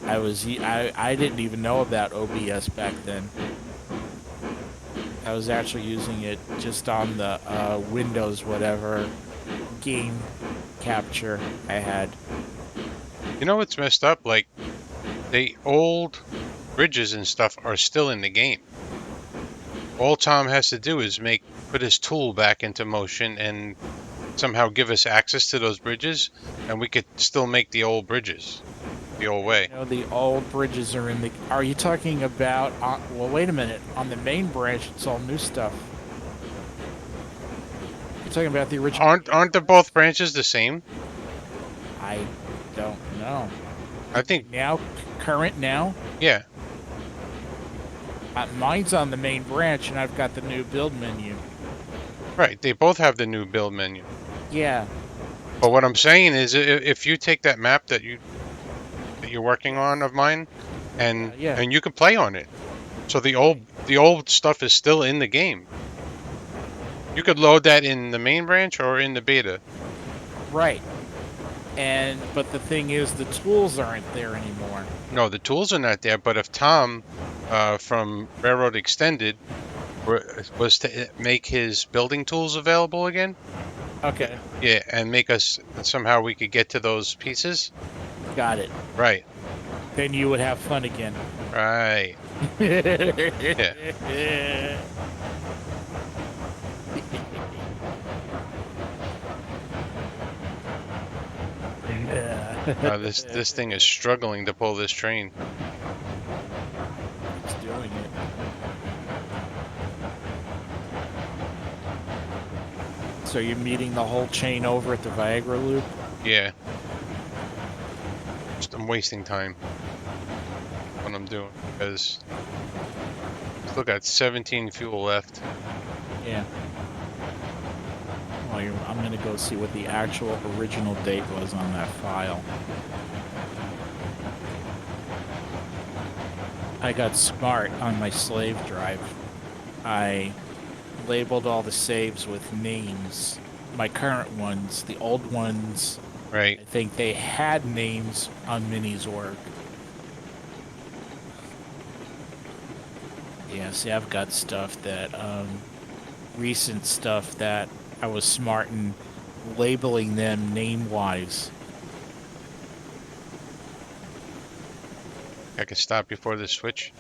I didn't even know about OBS back then. I was actually using it just on the Windows whatever game capture I had. You know what's messed up? Like, the old bridges and stuff are still in the game. All Tom has to do is put his tool back into motion and somehow give us access to those bridges, and we could still make the old bridges the old way. You know, the old bridges are in the. Are you talking about? Well, wait a minute. On the main branch, it's all new stuff. You're talking about the original. Aren't the both branches the same? I don't know. I think, Now, current now, yeah. mine's on the main branch, and I've got the new build menu. Right, they both have the new build menu. Yeah. But what I'm saying is, if you take that map that you're working on of mine, and Yeah. and you can play on it, so the old stuff is still in the game. You could load that in the main branch or in the beta. Right. But the thing is, the tools aren't there anymore. No, the tools are not there. But if Tom, from Railroad Extended, was to make his building tools available again, Okay. yeah, and make us somehow we could get to those pieces. Got it. Right. Then you would have fun again. Right. Yeah. This thing is struggling to pull this train. It's doing it. So you're meeting the whole chain over at the Viagra Loop? Yeah. I'm wasting time when I'm doing, because still got 17 fuel left. Yeah. Well, I'm gonna go see what the actual original date was on that file. I got smart on my slave drive. I labeled all the saves with names. My current ones, the old ones, Right. I think they had names on Minnie's work. Yeah, see, I've got stuff that, recent stuff that I was smart in labeling them name-wise. I can stop before the switch.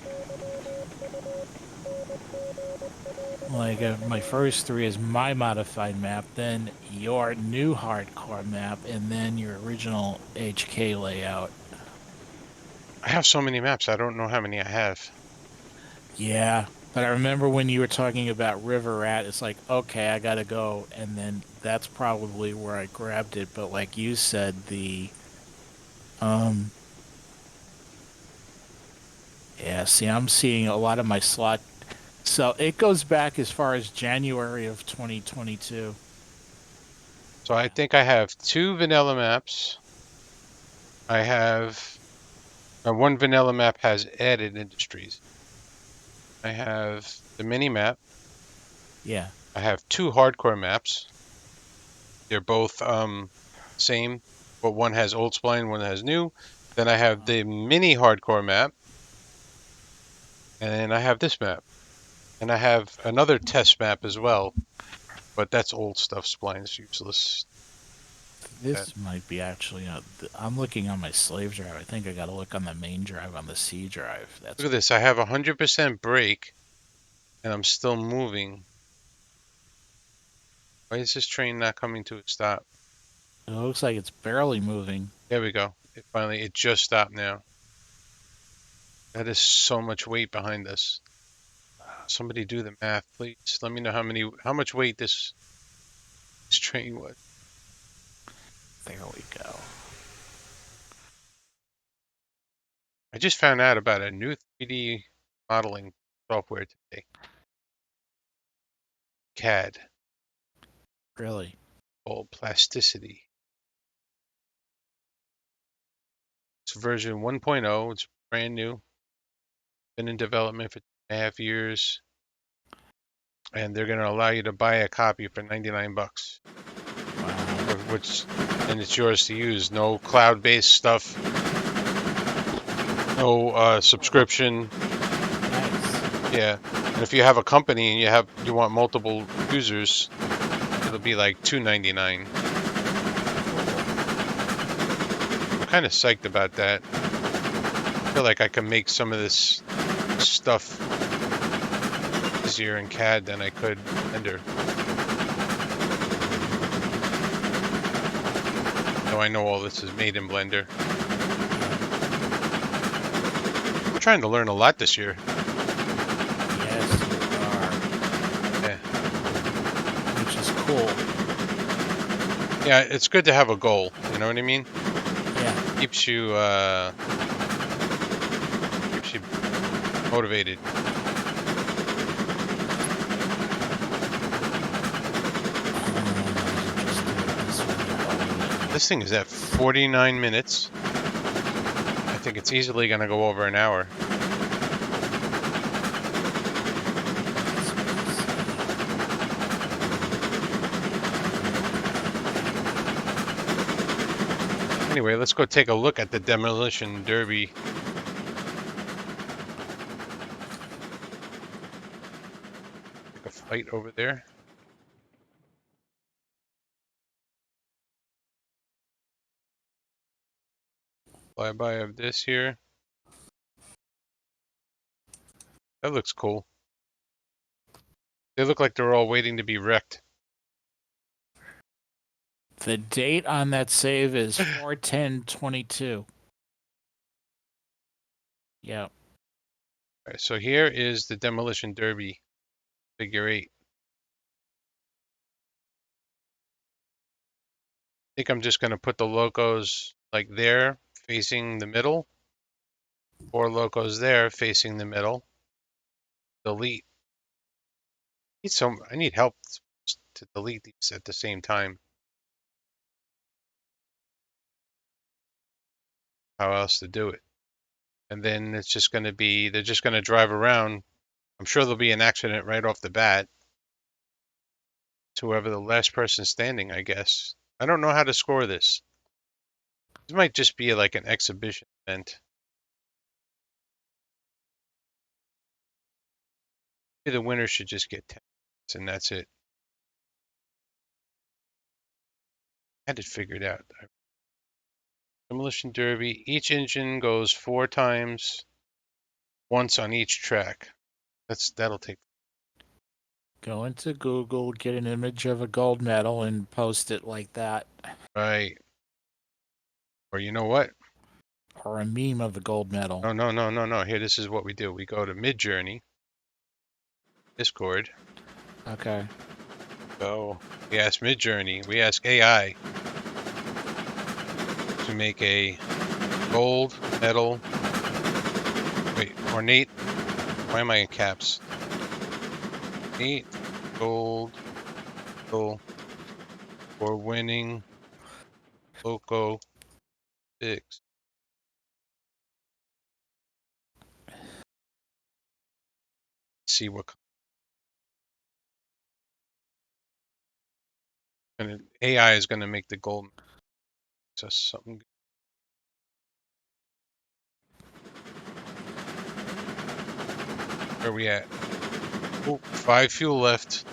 Like, my first three is my modified map, then your new hardcore map, and then your original HK layout. I have so many maps. I don't know how many I have. Yeah, but I remember when you were talking about River Rat, it's like, okay, I gotta go, and then that's probably where I grabbed it. But like you said, yeah, see, I'm seeing a lot of my slot. So it goes back as far as January of 2022. So I think I have 2 vanilla maps. I have one vanilla map has added industries. I have the mini map. Yeah. I have 2 hardcore maps. They're both same, but one has old spline, one has new. Then I have the mini hardcore map, and then I have this map, and I have another test map as well, but that's old stuff. Spline's useless. This might be actually. I'm looking on my slave drive. I think I got to look on the main drive on the C drive. That's Look at this. I have 100% brake, and I'm still moving. Why is this train not coming to a stop? It looks like it's barely moving. There we go. It just stopped now. That is so much weight behind us. Somebody do the math, please. Let me know how much weight this train was. There we go. I just found out about a new 3D modeling software today. CAD, Really? called Plasticity. It's version 1.0. It's brand new. Been in development for 2.5 years. And they're going to allow you to buy a copy for 99 bucks. Wow. And it's yours to use. No cloud-based stuff. No subscription. Nice. Yeah, and if you have a company and you want multiple users, it'll be like $2.99. I'm kind of psyched about that. I feel like I can make some of this stuff easier in CAD than I could Blender. Though I know all this is made in Blender. I'm trying to learn a lot this year. Yes, you are. Yeah. Which is cool. Yeah, it's good to have a goal. You know what I mean? Yeah. Keeps you motivated. This thing is at 49 minutes. I think it's easily going to go over an hour. Anyway, let's go take a look at the demolition derby. Take a flight over there. Flyby of this here. That looks cool. They look like they're all waiting to be wrecked. The date on that save is 4/10/22. Yep. All right, so here is the demolition derby figure 8. I think I'm just going to put the locos like there facing the middle. 4 locos there facing the middle. Delete. I need help to delete these at the same time. How else to do it? And then it's just going to be, they're just going to drive around. I'm sure there'll be an accident right off the bat. To whoever the last person standing, I guess. I don't know how to score this. This might just be like an exhibition event. Maybe the winner should just get 10 points and that's it. I had it figured out. Demolition Derby. Each engine goes 4 times, once on each track. That'll take. Go into Google, get an image of a gold medal, and post it like that. Right. Or you know what? Or a meme of the gold medal. No. Here, this is what we do. We go to Midjourney, Discord. Okay. So we ask Midjourney, we ask AI to make a gold medal. Wait, ornate. Why am I in caps? Ornate gold medal for winning Loco Olympics. See what and AI is going to make the gold. So something. Where are we at? Oh, 5 fuel left.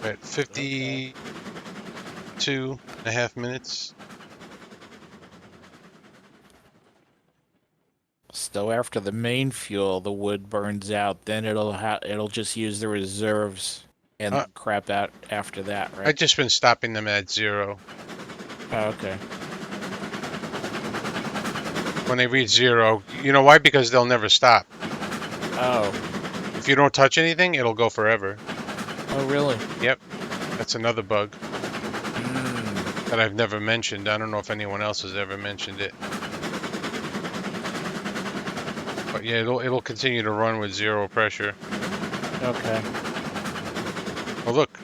We're at 52.5 minutes. So after the main fuel, the wood burns out, then it'll just use the reserves and crap out after that, right? I've just been stopping them at 0. Oh, okay. When they reach 0, you know why? Because they'll never stop. Oh. If you don't touch anything, it'll go forever. Oh, really? Yep. That's another bug that I've never mentioned. I don't know if anyone else has ever mentioned it. But yeah, it'll continue to run with 0 pressure. Okay. Oh, look.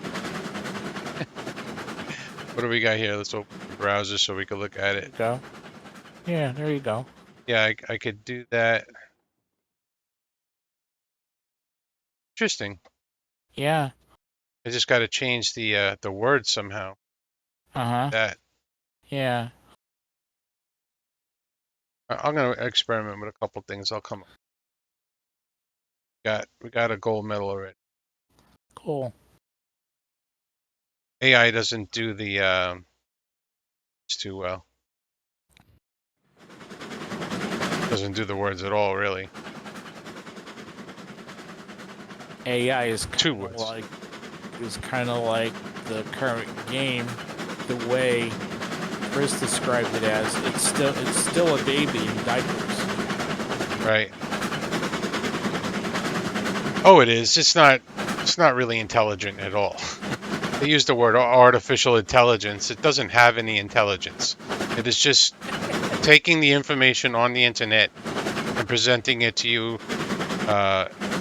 What do we got here? Let's open the browser so we can look at it. Go. Yeah, there you go. Yeah, I could do that. Interesting. Yeah. I just got to change the word somehow. Uh-huh. That. Yeah. I'm gonna experiment with a couple things. I'll come up. We got a gold medal already. Cool. AI doesn't do the too well. Doesn't do the words at all, really. AI is Two kind of words. like the current game, the way Chris described it as. It's still a baby in diapers. Right. Oh, it is. It's not really intelligent at all. They use the word artificial intelligence. It doesn't have any intelligence. It is just taking the information on the internet and presenting it to you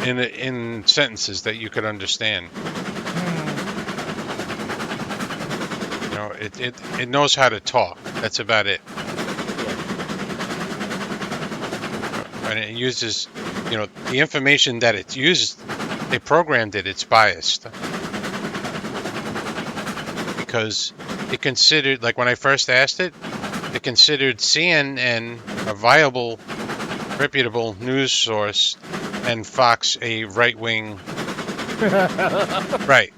in sentences that you could understand. You know, it knows how to talk. That's about it. And it uses, you know, the information that it uses. They programmed it. It's biased because it considered, like when I first asked it, it considered CNN a viable, reputable news source and Fox a right-wing. Right.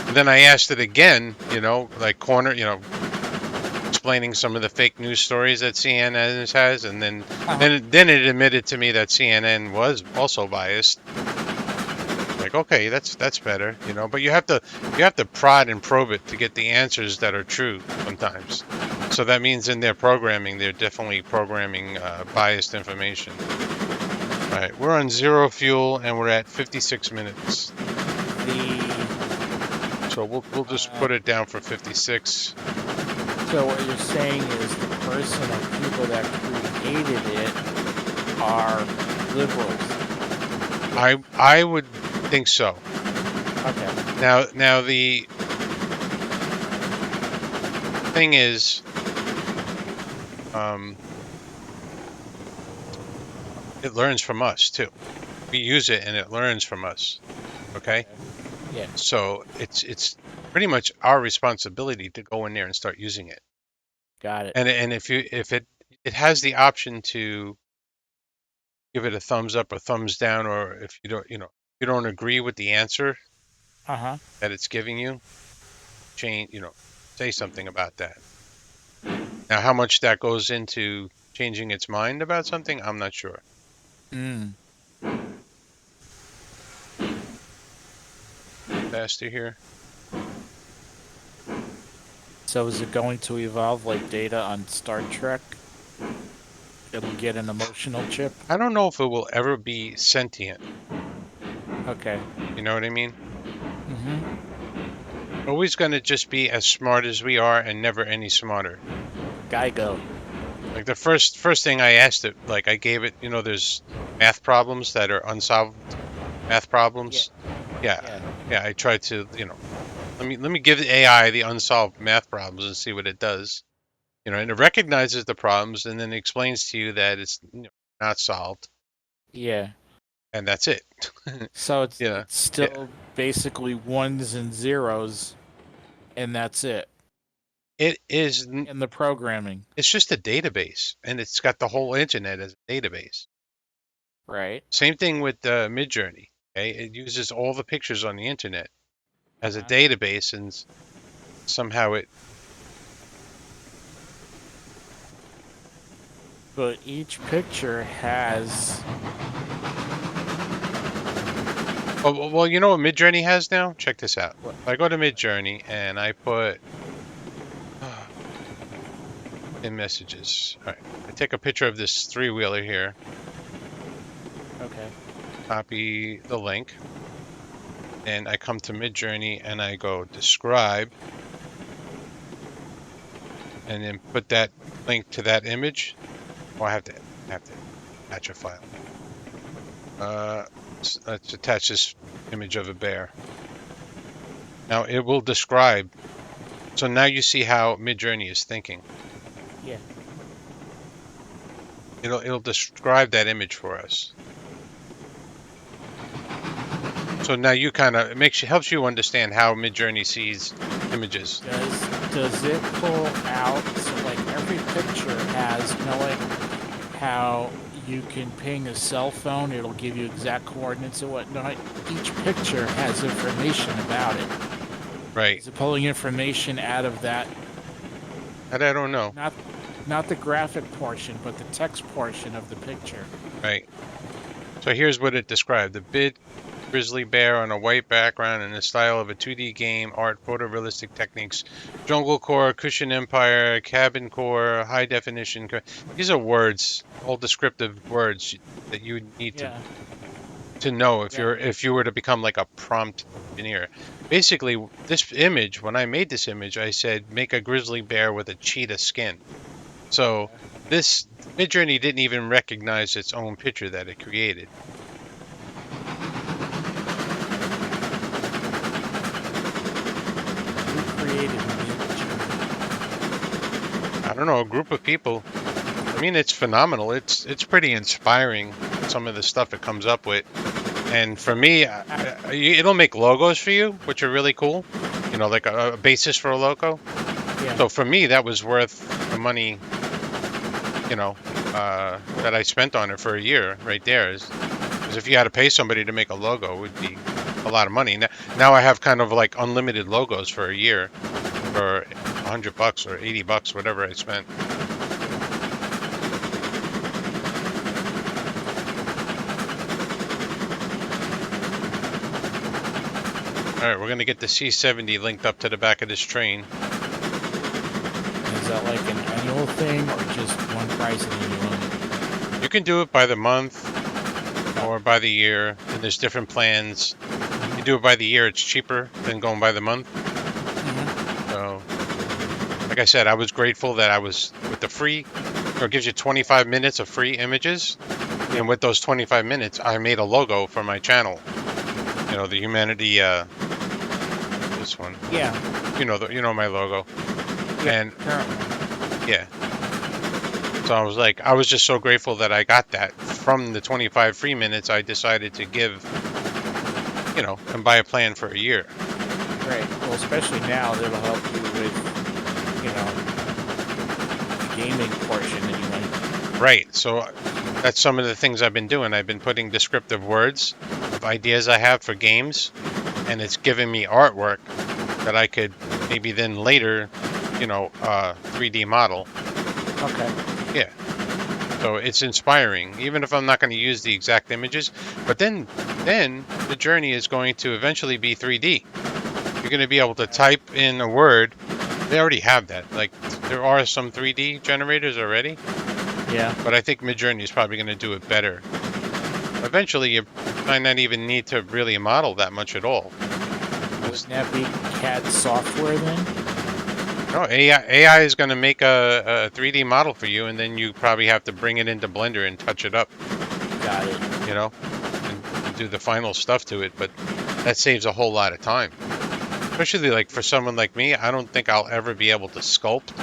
And then I asked it again, you know, like explaining some of the fake news stories that CNN has, and then it admitted to me that CNN was also biased. Like, okay, that's better, you know. But you have to prod and probe it to get the answers that are true sometimes. So that means in their programming, they're definitely programming biased information. All right, we're on 0 fuel and we're at 56 minutes. So we'll just put it down for 56. So what you're saying is the person or people that created it are liberals. I would think so. Okay. Now the thing is, it learns from us too. We use it and it learns from us. Okay. Yeah. So it's pretty much our responsibility to go in there and start using it. Got it. And if it has the option to give it a thumbs up or thumbs down, or if you don't agree with the answer that it's giving you, say something about that. Now, how much that goes into changing its mind about something, I'm not sure. Faster here. So is it going to evolve like Data on Star Trek? It'll get an emotional chip? I don't know if it will ever be sentient. Okay. You know what I mean? Always going to just be as smart as we are and never any smarter. Geigo. Like the first thing I asked it, like I gave it, there's math problems that are unsolved math problems. Yeah. I tried to, let me give the AI the unsolved math problems and see what it does. And it recognizes the problems and then explains to you that it's not solved. Yeah. And that's it. So it's still basically ones and zeros, and that's it. It is in the programming. It's just a database, and it's got the whole internet as a database. Right. Same thing with Midjourney. Okay, it uses all the pictures on the internet as a database, and somehow it. But each picture has. Well, you know what Midjourney has now? Check this out. If I go to Midjourney and I put in messages. All right, I take a picture of this three-wheeler here. Okay. Copy the link, and I come to Midjourney and I go describe, and then put that link to that image. Oh, I have to attach a file. Let's attach this image of a bear. Now it will describe. So now you see how Midjourney is thinking. Yeah. It'll describe that image for us. So now you kind of helps you understand how Midjourney sees images. Does it pull out, so like every picture has, how you can ping a cell phone, it'll give you exact coordinates and whatnot. Each picture has information about it. Right. Is it pulling information out of that? And I don't know. Not the graphic portion, but the text portion of the picture. Right. So here's what it described. The big grizzly bear on a white background in the style of a 2D game, art, photorealistic techniques, jungle core, cushion empire, cabin core, high definition. These are words, all descriptive words that you need to know if you were to become like a prompt engineer. Basically, this image, when I made this image, I said make a grizzly bear with a cheetah skin. So this Midjourney didn't even recognize its own picture that it created. Who created Midjourney? I don't know, a group of people. I mean, it's phenomenal. It's pretty inspiring, some of the stuff it comes up with. And for me, it'll make logos for you, which are really cool. You know, like a basis for a logo. Yeah. So for me, that was worth the money, you know, that I spent on it for a year right there. Because if you had to pay somebody to make a logo, it would be a lot of money. Now I have kind of like unlimited logos for a year for $100 or $80, whatever I spent. All right, we're going to get the C70 linked up to the back of this train. Is that like an annual thing or just one price and then you own it? You can do it by the month or by the year, and there's different plans. If you do it by the year, it's cheaper than going by the month. So, like I said, I was grateful that I was with the free, or it gives you 25 minutes of free images. And with those 25 minutes, I made a logo for my channel. You know, the Humanity, this one. Yeah. You know my logo. Yeah, And yeah. So I was just so grateful that I got that. From the 25 free minutes, I decided to give, you know, and buy a plan for a year. Right. Well, especially now, that'll help you with, you know, the gaming portion anyway. Right. So that's some of the things I've been doing. I've been putting descriptive words of ideas I have for games, and it's giving me artwork that I could maybe then later, you know, 3D model. Okay. Yeah. So it's inspiring, even if I'm not going to use the exact images. But then the journey is going to eventually be 3D. You're going to be able to type in a word. They already have that. Like, there are some 3D generators already. Yeah. But I think Midjourney is probably going to do it better. Eventually, you might not even need to really model that much at all. Wouldn't that be CAD software then? No, AI is going to make a 3D model for you, and then you probably have to bring it into Blender and touch it up. Got it. You know, and do the final stuff to it. But that saves a whole lot of time. Especially like for someone like me, I don't think I'll ever be able to sculpt.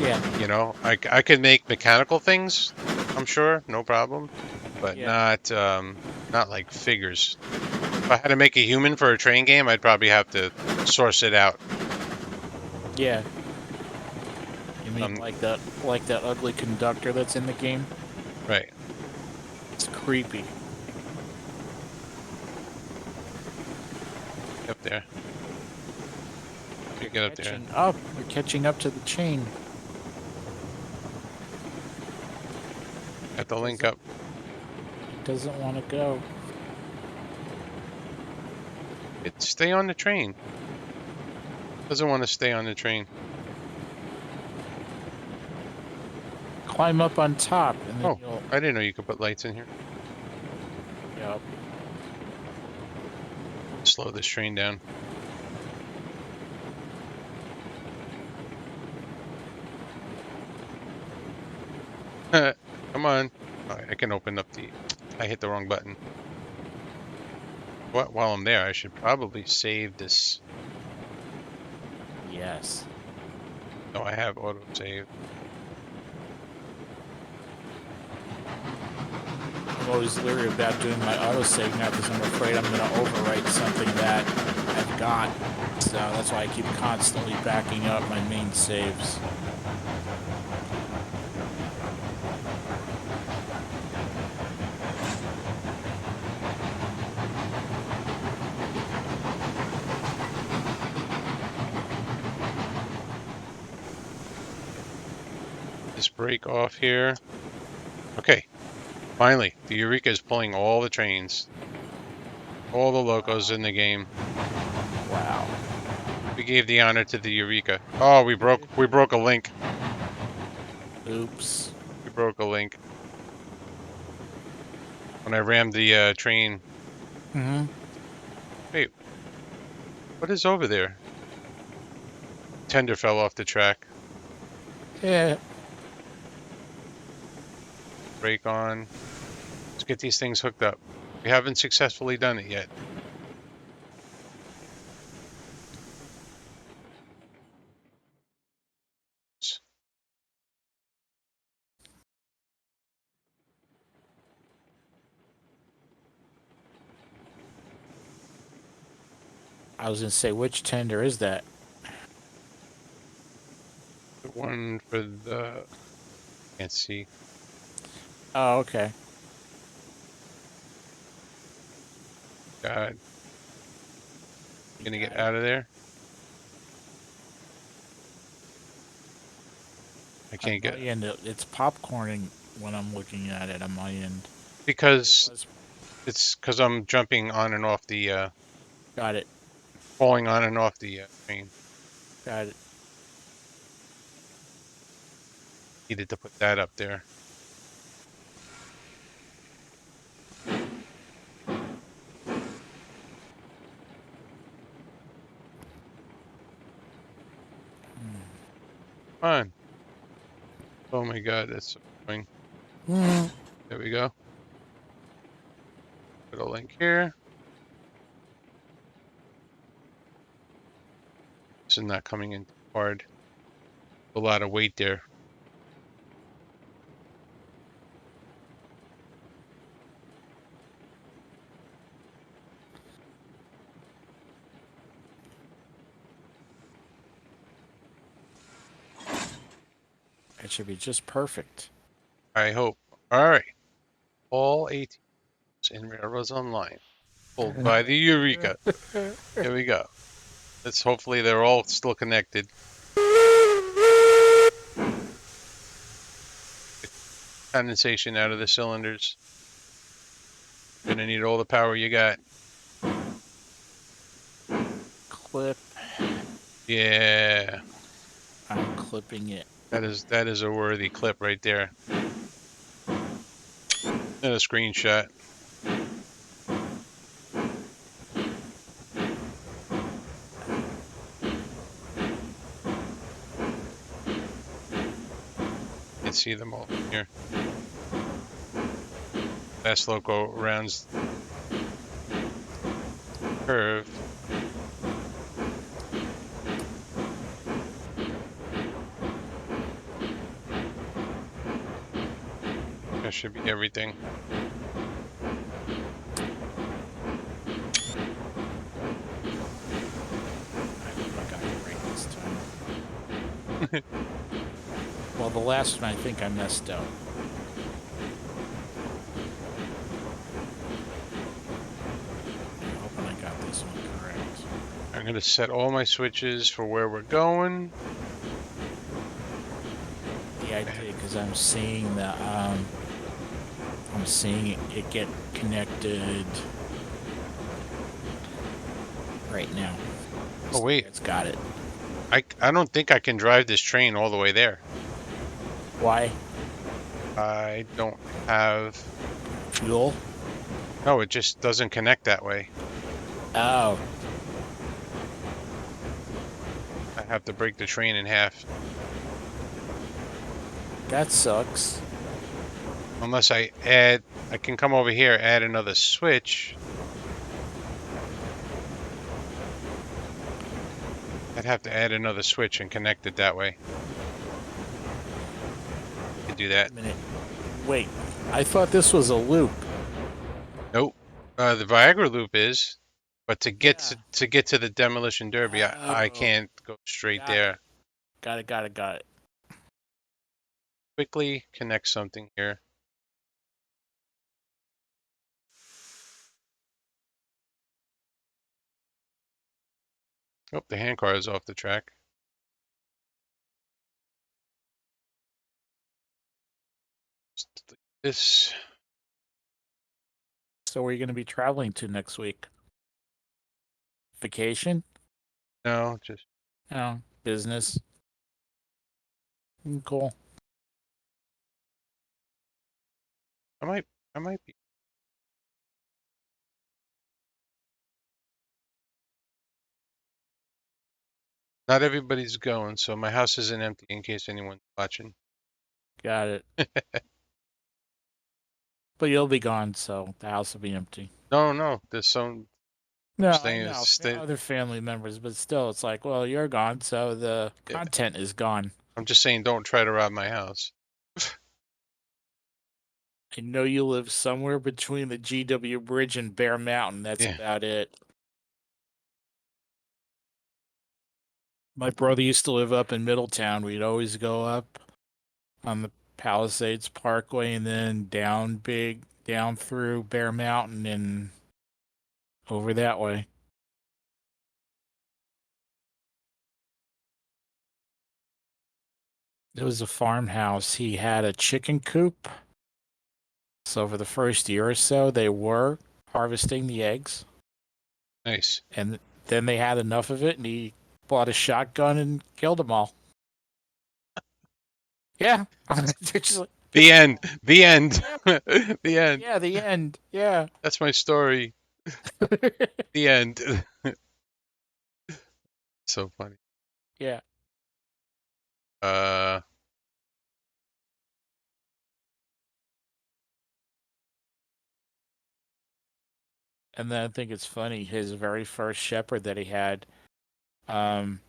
Yeah. You know, I could make mechanical things, I'm sure, no problem, but not like figures. If I had to make a human for a train game, I'd probably have to source it out. Yeah. You mean like that ugly conductor that's in the game? Right. It's creepy. Up there. You get up there. We're catching up to the chain. Got the link up. It doesn't want to go. Stay on the train. Doesn't want to stay on the train. Climb up on top and then Oh, I didn't know you could put lights in here. Yep. Slow this train down. Come on. Oh, I can open up the... I hit the wrong button. While I'm there, I should probably save this. Yes. No, I have auto save. I'm always leery about doing my autosave now because I'm afraid I'm going to overwrite something that I've got. So that's why I keep constantly backing up my main saves. this brake off here. Okay. Finally, the Eureka is pulling all the trains. All the locos in the game. Wow. We gave the honor to the Eureka. Oh, we broke a link. Oops. We broke a link. When I rammed the train. Mm-hmm. Wait, what is over there? Tender fell off the track. Yeah. Brake on. Let's get these things hooked up. We haven't successfully done it yet. I was gonna say, which tender is that? The one for the... Can't see. Oh, okay. God. You Gonna got get it. out of there? I On can't my get... end, it's popcorning when I'm looking at it on my end. Because... It was. It's because I'm jumping on and off the... Got it. falling on and off the train. Got it. Needed to put that up there. Come on. Oh my god, that's so annoying. Hmm. There we go. Put a link here. This is not coming in too hard. A lot of weight there. It should be just perfect. I hope. Alright. All 18 in Railroads Online. Pulled by the Eureka. Here we go. Let's hopefully they're all still connected. Condensation out of the cylinders. Gonna need all the power you got. Clip. Yeah. I'm clipping it. That is a worthy clip right there. And a screenshot. You can see them all here. Last Loco rounds curve. That should be everything. I hope I got it right this time. Well, the last one I think I messed up. I'm hoping I got this one correct. I'm gonna set all my switches for where we're going. Yeah, I did because I'm seeing the I'm seeing it get connected right now. Oh wait, It's got it. I don't think I can drive this train all the way there. Why? I don't have... Fuel? No, it just doesn't connect that way. Oh, I have to break the train in half. that sucks. Unless I can come over here, add another switch. I'd have to add another switch and connect it that way. I can do that. Wait a minute. Wait, I thought this was a loop. Nope. The Viagra loop is, but to get Yeah. to get to the demolition derby, I Oh. can't go straight Got there. it. Got it. Quickly connect something here. Oh, the hand car is off the track. This So where are you going to be traveling to next week? Vacation? no, just Oh, business. Cool. I might be. Not everybody's going, so my house isn't empty in case anyone's watching. Got it. But you'll be gone, so the house will be empty. No, there's some No, I staying. know. Stay. Other family members, but still, it's like, well, you're gone, so the Yeah, content is gone. I'm just saying, don't try to rob my house. I know you live somewhere between the GW Bridge and Bear Mountain. That's Yeah, about it. My brother used to live up in Middletown. We'd always go up on the Palisades Parkway and then down through Bear Mountain and over that way. It was a farmhouse. He had a chicken coop. So for the first year or so, they were harvesting the eggs. nice. And then they had enough of it, and he bought a shotgun and killed them all. Yeah. Just like, The end. The end. yeah, The end. yeah, the end. Yeah. That's my story. The end. So funny. Yeah. Uh, And then I think it's funny, his very first shepherd that he had, um,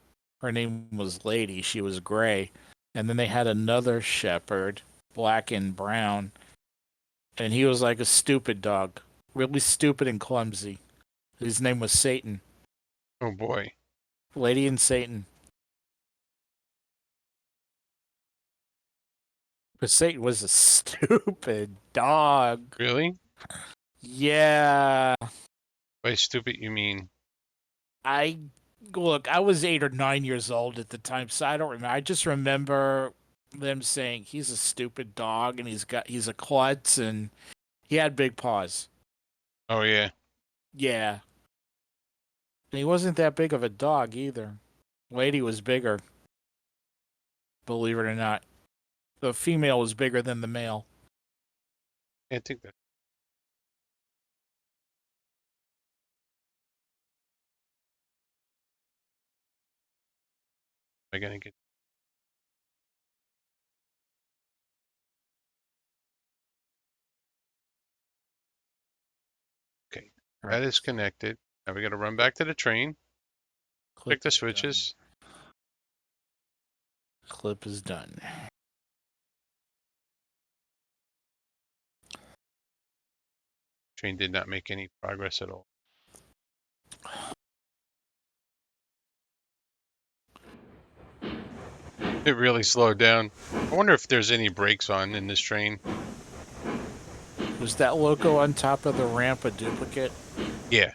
her name was Lady. She was gray. And then they had another shepherd, black and brown, and he was like a stupid dog, really stupid and clumsy. His name was Satan. oh boy. Lady and Satan. But Satan was a stupid dog. Really? Yeah. By stupid, you mean? I look, I was 8 or 9 years old at the time, so I don't remember. I just remember them saying he's a stupid dog and he's a klutz and he had big paws. Oh yeah. Yeah. And he wasn't that big of a dog either. Lady was bigger, believe it or not. The female was bigger than the male. I think that. Am I gonna get? Okay. That is connected. Now we gotta run back to the train. Check the Clip is switches. done. Clip is done. Train did not make any progress at all. It really slowed down. I wonder if there's any brakes on in this train. Was that loco on top of the ramp a duplicate? Yeah.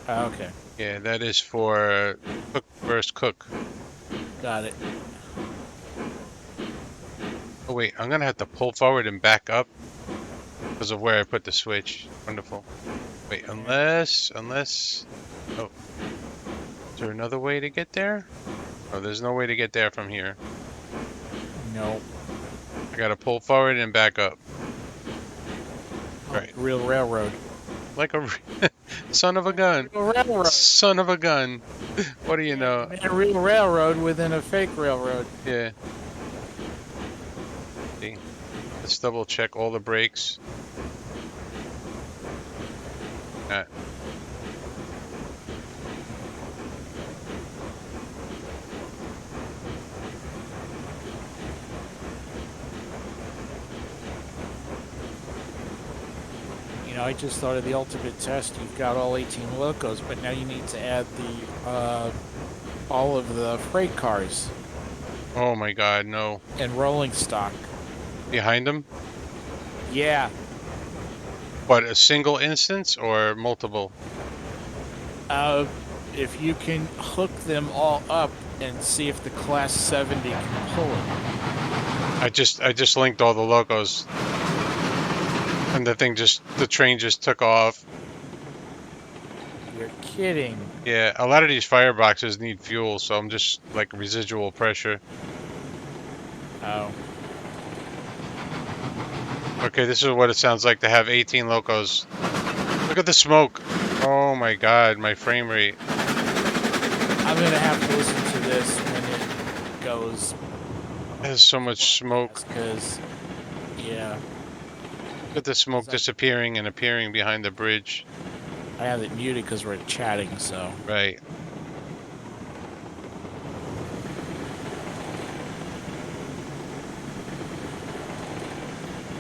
Oh, okay. Yeah, that is for cook versus cook. Got it. Oh wait, I'm gonna have to pull forward and back up because of where I put the switch. Wonderful. Wait, unless, oh, is there another way to get there? Oh, there's no way to get there from here. No. I gotta pull forward and back up. Right. Real railroad. Like a son of a gun. Real railroad. Son of a gun. What do you know? A real railroad within a fake railroad. Yeah. Okay. Let's double check all the brakes. You know, I just thought of the ultimate test. You've got all 18 locos, but now you need to add the all of the freight cars Oh my god, no. and rolling stock. Behind them? Yeah. What, a single instance or multiple? If you can hook them all up and see if the Class 70 can pull it. I just linked all the logos. And the train just took off. You're kidding. Yeah, a lot of these fireboxes need fuel, so I'm just like residual pressure. Oh. Okay, this is what it sounds like to have 18 locos. Look at the smoke. Oh my god, my frame rate. I'm gonna have to listen to this when it goes. There's so much smoke. Because, yeah, Look at the smoke disappearing and appearing behind the bridge. I have it muted because we're chatting, so. Right.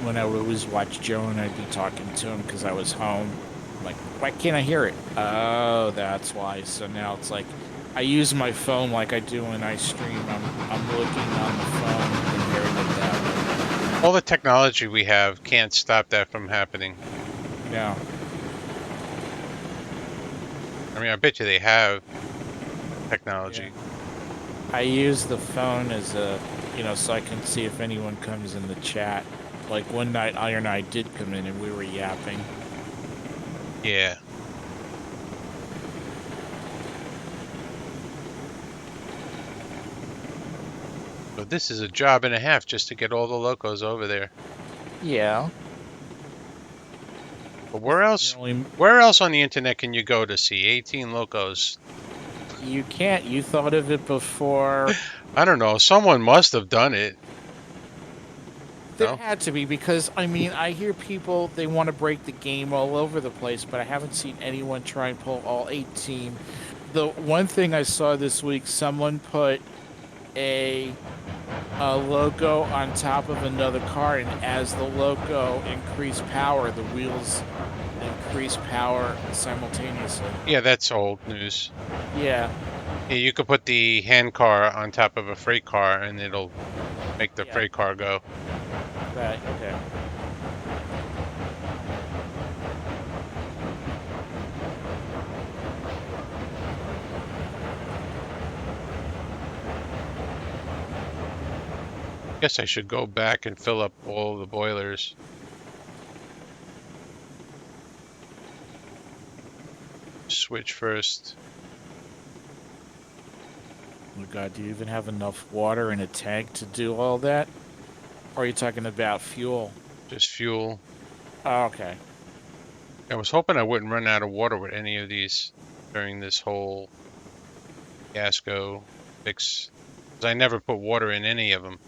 When I would always watch Joe and I'd be talking to him because I was home. I'm like, why can't I hear it? Oh, that's why. So now it's like, I use my phone like I do when I stream. I'm looking on the phone and hearing it that All the technology we have can't stop that from happening. way. No. I mean, I bet you they have technology. I use the phone as a, so I can see if anyone comes in the chat. Like one night, Iron and I did come in and we were yapping. Yeah. But this is a job and a half just to get all the locos over there. Yeah. But where else on the internet can you go to see 18 locos? You can't. You thought of it before. I don't know. Someone must have done it. There No? had to be because, I mean, I hear people, they want to break the game all over the place, but I haven't seen anyone try and pull all 18. The one thing I saw this week, someone put a logo on top of another car, and as the logo increased power, the wheels increased power simultaneously. Yeah, that's old news. Yeah. Yeah, you could put the hand car on top of a freight car and it'll make the freight car go. Right, okay. Guess I should go back and fill up all the boilers. Switch first. Oh my god, do you even have enough water in a tank to do all that? Or are you talking about fuel? Just fuel. Oh, okay. I was hoping I wouldn't run out of water with any of these during this whole fiasco fix. 'Cause I never put water in any of them.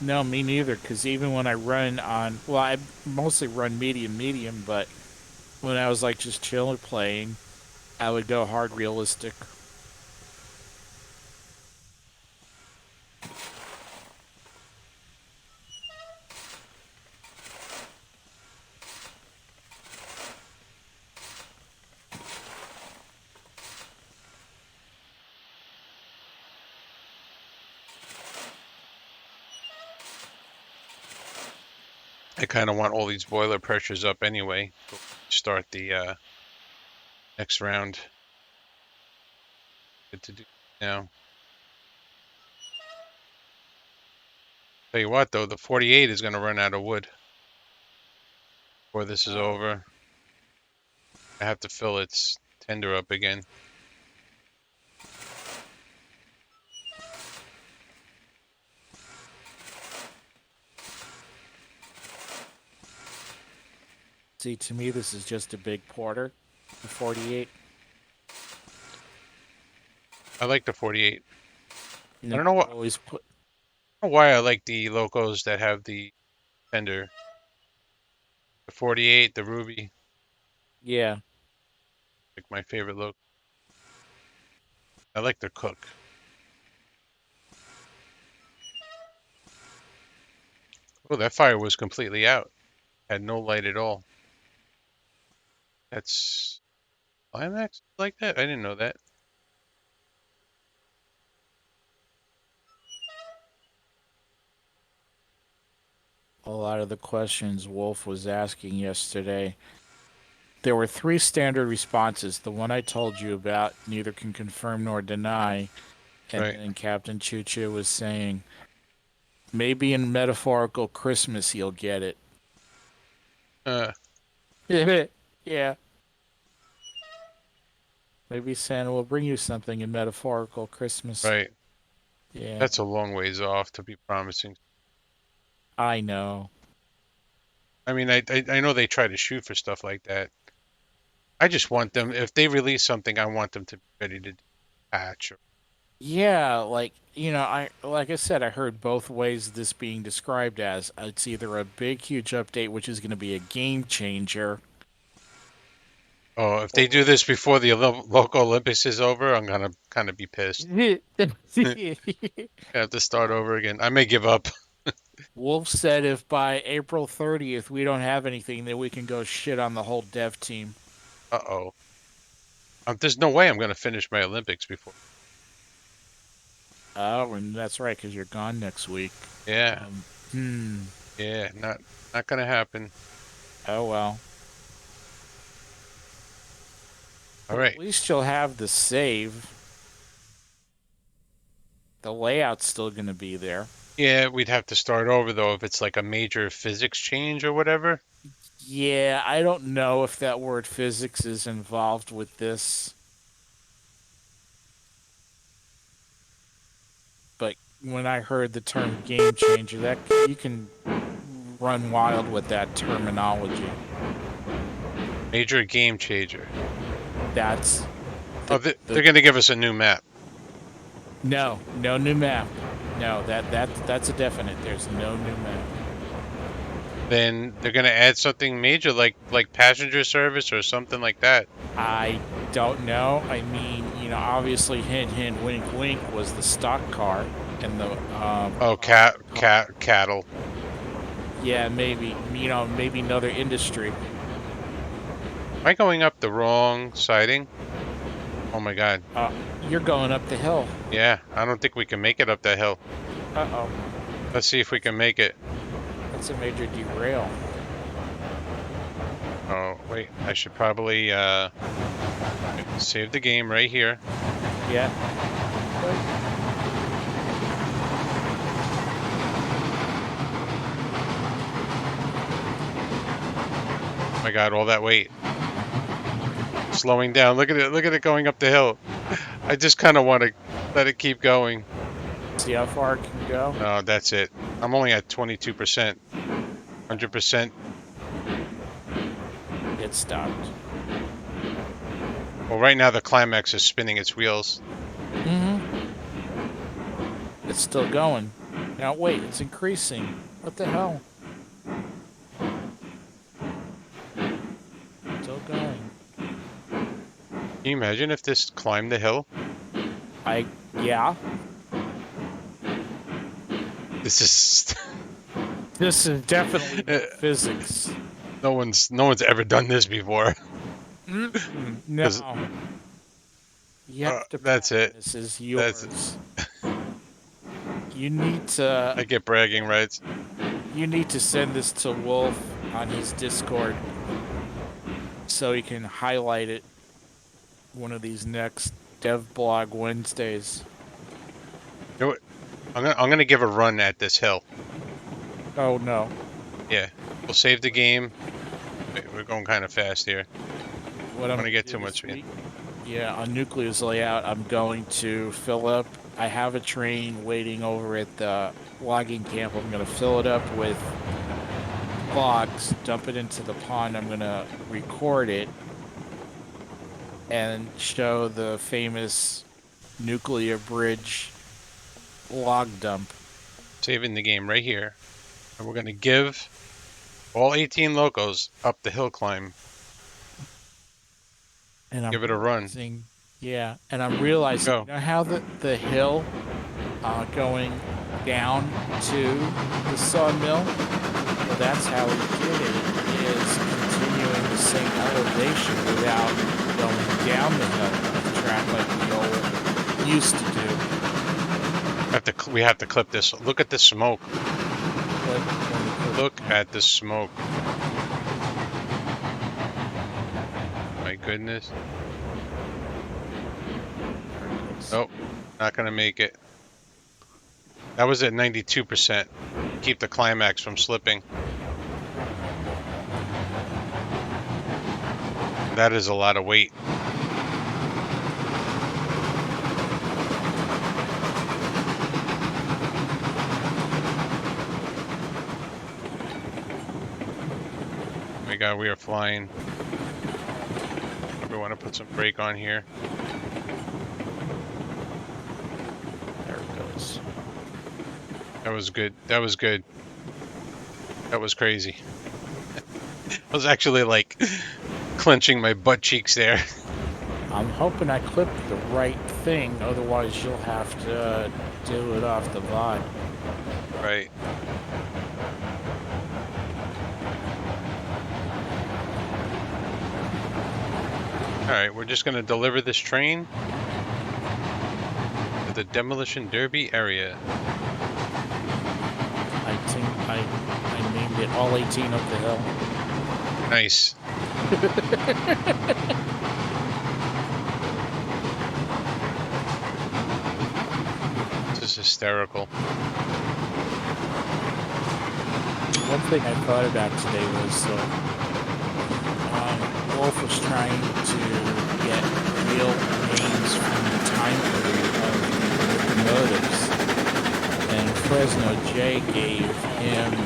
No, me neither, because even when I run on, well, I mostly run medium, but when I was like just chilling playing, I would go hard realistic. I kind of want all these boiler pressures up anyway. Start the next round. Good to do now. Tell you what, though, the 48 is going to run out of wood before this is over. I have to fill its tender up again. See, to me, this is just a big porter, the 48. I like the 48. I don't know what. Always put. I don't know why I like the locos that have the tender. The 48, the ruby, Yeah. like my favorite loco. I like their cook. Oh, that fire was completely out. Had no light at all. That's climax like that? I didn't know that. A lot of the questions Wolf was asking yesterday. There were three standard responses. The one I told you about, neither can confirm nor deny. And Right. then Captain Choo Choo was saying, maybe in metaphorical Christmas he'll get it. Uh, Yeah. Maybe Santa will bring you something in metaphorical Christmas. right. Yeah, That's a long ways off to be promising. I know. I mean, I know they try to shoot for stuff like that. I just want them, if they release something, I want them to be ready to do a patch. Or, Yeah, like I said, I heard both ways this being described as. It's either a big, huge update, which is going to be a game changer, oh, if they do or this before the local Olympics is over, I'm gonna kind of be pissed. I have to start over again. I may give up. Wolf said if by April 30th we don't have anything, then we can go shit on the whole dev team. Uh-oh. There's no way I'm gonna finish my Olympics before. Oh, and that's right, because you're gone next week. Yeah, Um, hmm. yeah, not gonna happen. Oh well. All But at right. least you'll have the save. The layout's still going to be there. Yeah, we'd have to start over though if it's like a major physics change or whatever. Yeah, I don't know if that word physics is involved with this, but when I heard the term game changer, that you can run wild with that terminology. Major game changer. That's Oh, the they're gonna give us a new map. no new map. No, that's a definite. There's no new map. Then they're gonna add something major like passenger service or something like that. I don't know. I mean, obviously, hint, hint, wink, wink was the stock car and the Oh, cattle. yeah, maybe maybe another industry. Am I going up the wrong siding? Oh my God. Uh, you're going up the hill. Yeah, I don't think we can make it up that hill. Uh-oh. Let's see if we can make it. That's a major derail. Oh, wait, I should probably save the game right here. Yeah. Oh my God, all that weight. Slowing down. Look at it going up the hill. I just kind of want to let it keep going. See how far it can go? No, that's it. I'm only at 22%. 100%. It stopped. Well, right now the climax is spinning its wheels. Mm-hmm. It's still going. Now wait, it's increasing. What the hell? Still going. Can you imagine if this climbed the hill? Yeah. This is This is definitely physics. no one's ever done this before. No. 'Cause, You have to that's it. This is That's yours. You need to I get bragging rights. send this to Wolf on his Discord so he can highlight it one of these next Dev Blog Wednesdays. You know what? I'm gonna give a run at this hill. Oh no. Yeah, we'll save the game. Wait, we're going kind of fast here. What I'm gonna get do too this much, man. week- Yeah, on Nucleus layout, I'm going to fill up. I have a train waiting over at the logging camp. I'm going to fill it up with logs, dump it into the pond. I'm going to record it and show the famous nuclear bridge log dump. Saving the game right here, and we're gonna give all 18 locos up the hill climb. And I'm Give it a run. realizing, yeah, and I'm realizing, Go. you know how the hill going down to the sawmill? Well, that's how he did it, is continuing the same elevation without going down the hill on the track like we all used to do. We have to clip this. Look at the smoke. But Look at the smoke. My goodness. Nope, not gonna make it. That was at 92%. Keep the climax from slipping. That is a lot of weight. Oh my God, we are flying. We want to put some brake on here. There it goes. That was good. That was good. That was crazy. I was actually like clenching my butt cheeks there. I'm hoping I clipped the right thing, otherwise you'll have to do it off the VOD. Right. Alright, we're just gonna deliver this train to the demolition derby area. I named it All 18 Up the Hill. Nice. This is hysterical. One thing I thought about today was Wolf was trying to get real names from the time period of locomotives, and Fresno J gave him a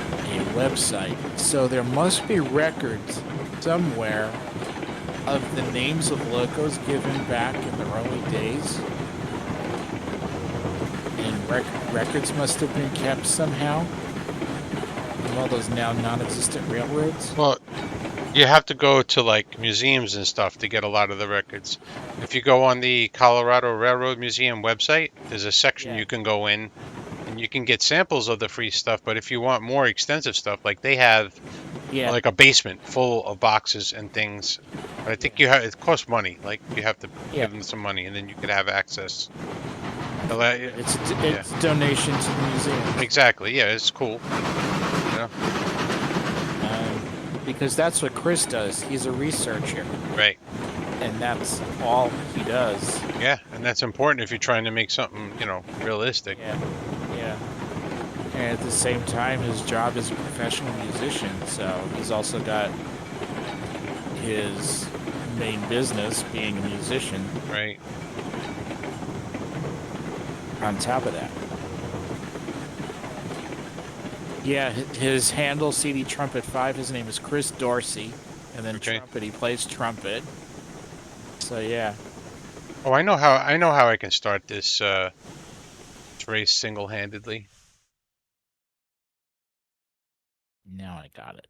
website. So there must be records somewhere of the names of locos given back in the early days. And records must have been kept somehow of all those now non-existent railroads. Well, you have to go to like museums and stuff to get a lot of the records. If you go on the Colorado Railroad Museum website, there's a section Yeah. you can go in and you can get samples of the free stuff, but if you want more extensive stuff, like they have Yeah. like a basement full of boxes and things. But I think it costs money. Like you have to give them some money and then you could have access. It's a donation to the museum. Exactly. Yeah, it's cool. You know? Because that's what Chris does. He's a researcher. Right. And that's all he does. Yeah, and that's important if you're trying to make something, realistic. Yeah. Yeah. And at the same time, his job is a professional musician, so he's also got his main business being a musician. Right. On top of that. Yeah, his handle CD Trumpet 5, his name is Chris Dorsey, and then trumpet, he plays trumpet. So yeah. Oh, I know how I can start this race single-handedly. Now I got it.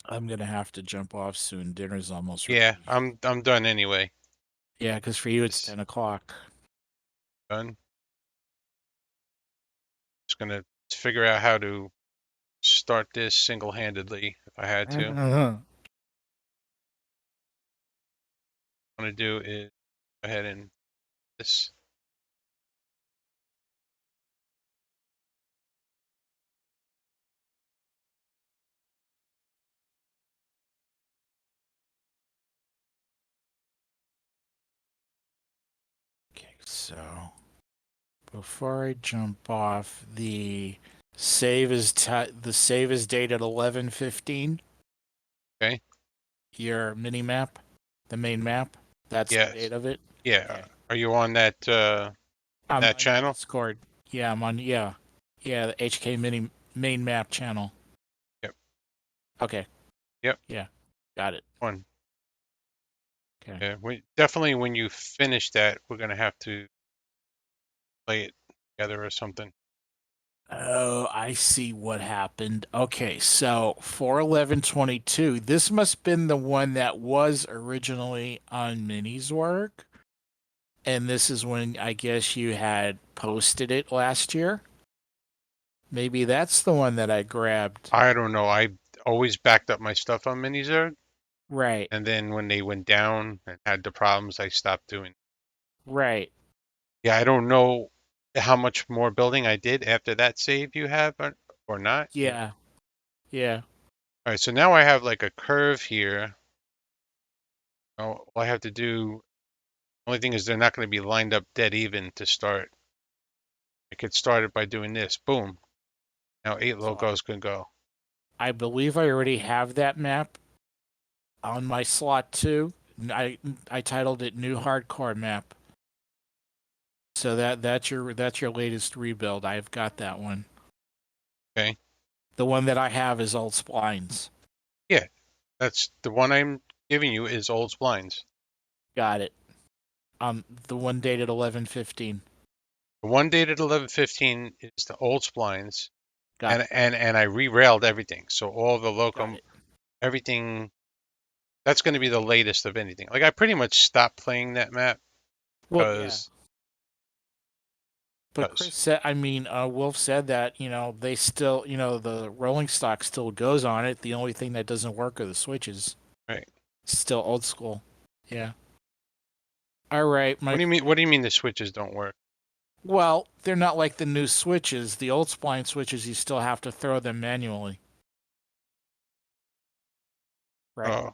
I'm gonna have to jump off soon. Dinner's almost ready. Yeah, I'm done anyway. Yeah, because for you it's 10 o'clock. Done. Just gonna figure out how to start this single-handedly if I had to. What I want to do is go ahead and this. Okay, so before I jump off, the save is dated 11/15. Okay. Your mini map, the main map, that's the date of it. Yeah. Okay. Are you on that I'm that on channel? Discord. Yeah, I'm on. Yeah, the HK mini main map channel. Yep. Okay. Yep. Yeah, got it. One. Okay. Yeah. Definitely when you finish that, we're gonna have to play it together or something. Oh, I see what happened. Okay, so 4/11/22. This must have been the one that was originally on Mini's work. And this is when I guess you had posted it last year. Maybe that's the one that I grabbed. I don't know. I always backed up my stuff on Minizerg. Right. And then when they went down and had the problems, I stopped doing it. Right. Yeah, I don't know how much more building I did after that save you have or not. Yeah. Yeah. All right, so now I have like a curve here. Oh, all I have to do, only thing is they're not going to be lined up dead even to start. I could start it by doing this. Boom. Now 8 locos can go. I believe I already have that map on my slot 2. I titled it New Hardcore Map. So that's your latest rebuild. I've got that one. Okay. The one that I have is Old Splines. Yeah, that's the one I'm giving you is Old Splines. Got it. The one dated 11/15. The one dated 11/15 is the Old Splines, Got and it. I re-railed everything. So all the Got Loco, it. everything. That's going to be the latest of anything. Like I pretty much stopped playing that map Well, yeah. because But Chris said, Wolf said that, they still, the rolling stock still goes on it. The only thing that doesn't work are the switches. right. It's still old school. Yeah. All right, What do you mean? What do you mean the switches don't work? well, they're not like the new switches. The old spline switches, you still have to throw them manually. Right.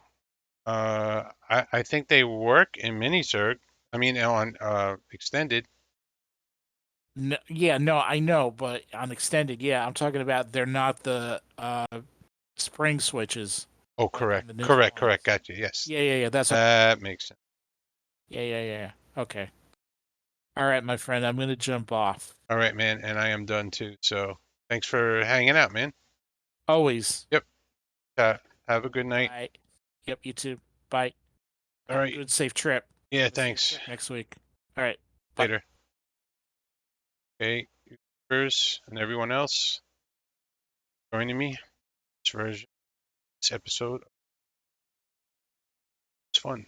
Oh, I think they work in mini-circ. I mean, on extended. No, yeah, no, I know, but on extended, yeah, I'm talking about they're not the spring switches Oh, like on correct, the new correct, spines. correct. Gotcha. Yes, Yeah. That's what. that makes sense. Yeah. Okay. All right, my friend, I'm gonna jump off. All right, man, and I am done too. So thanks for hanging out, man. Always. Yep. Have a good night. Bye. Yep, you too. Bye. All Have a right. good, safe trip. Yeah, Have a safe thanks. trip next week. All right. Bye. Later. Okay, viewers and everyone else joining me. This version, this episode. It's fun.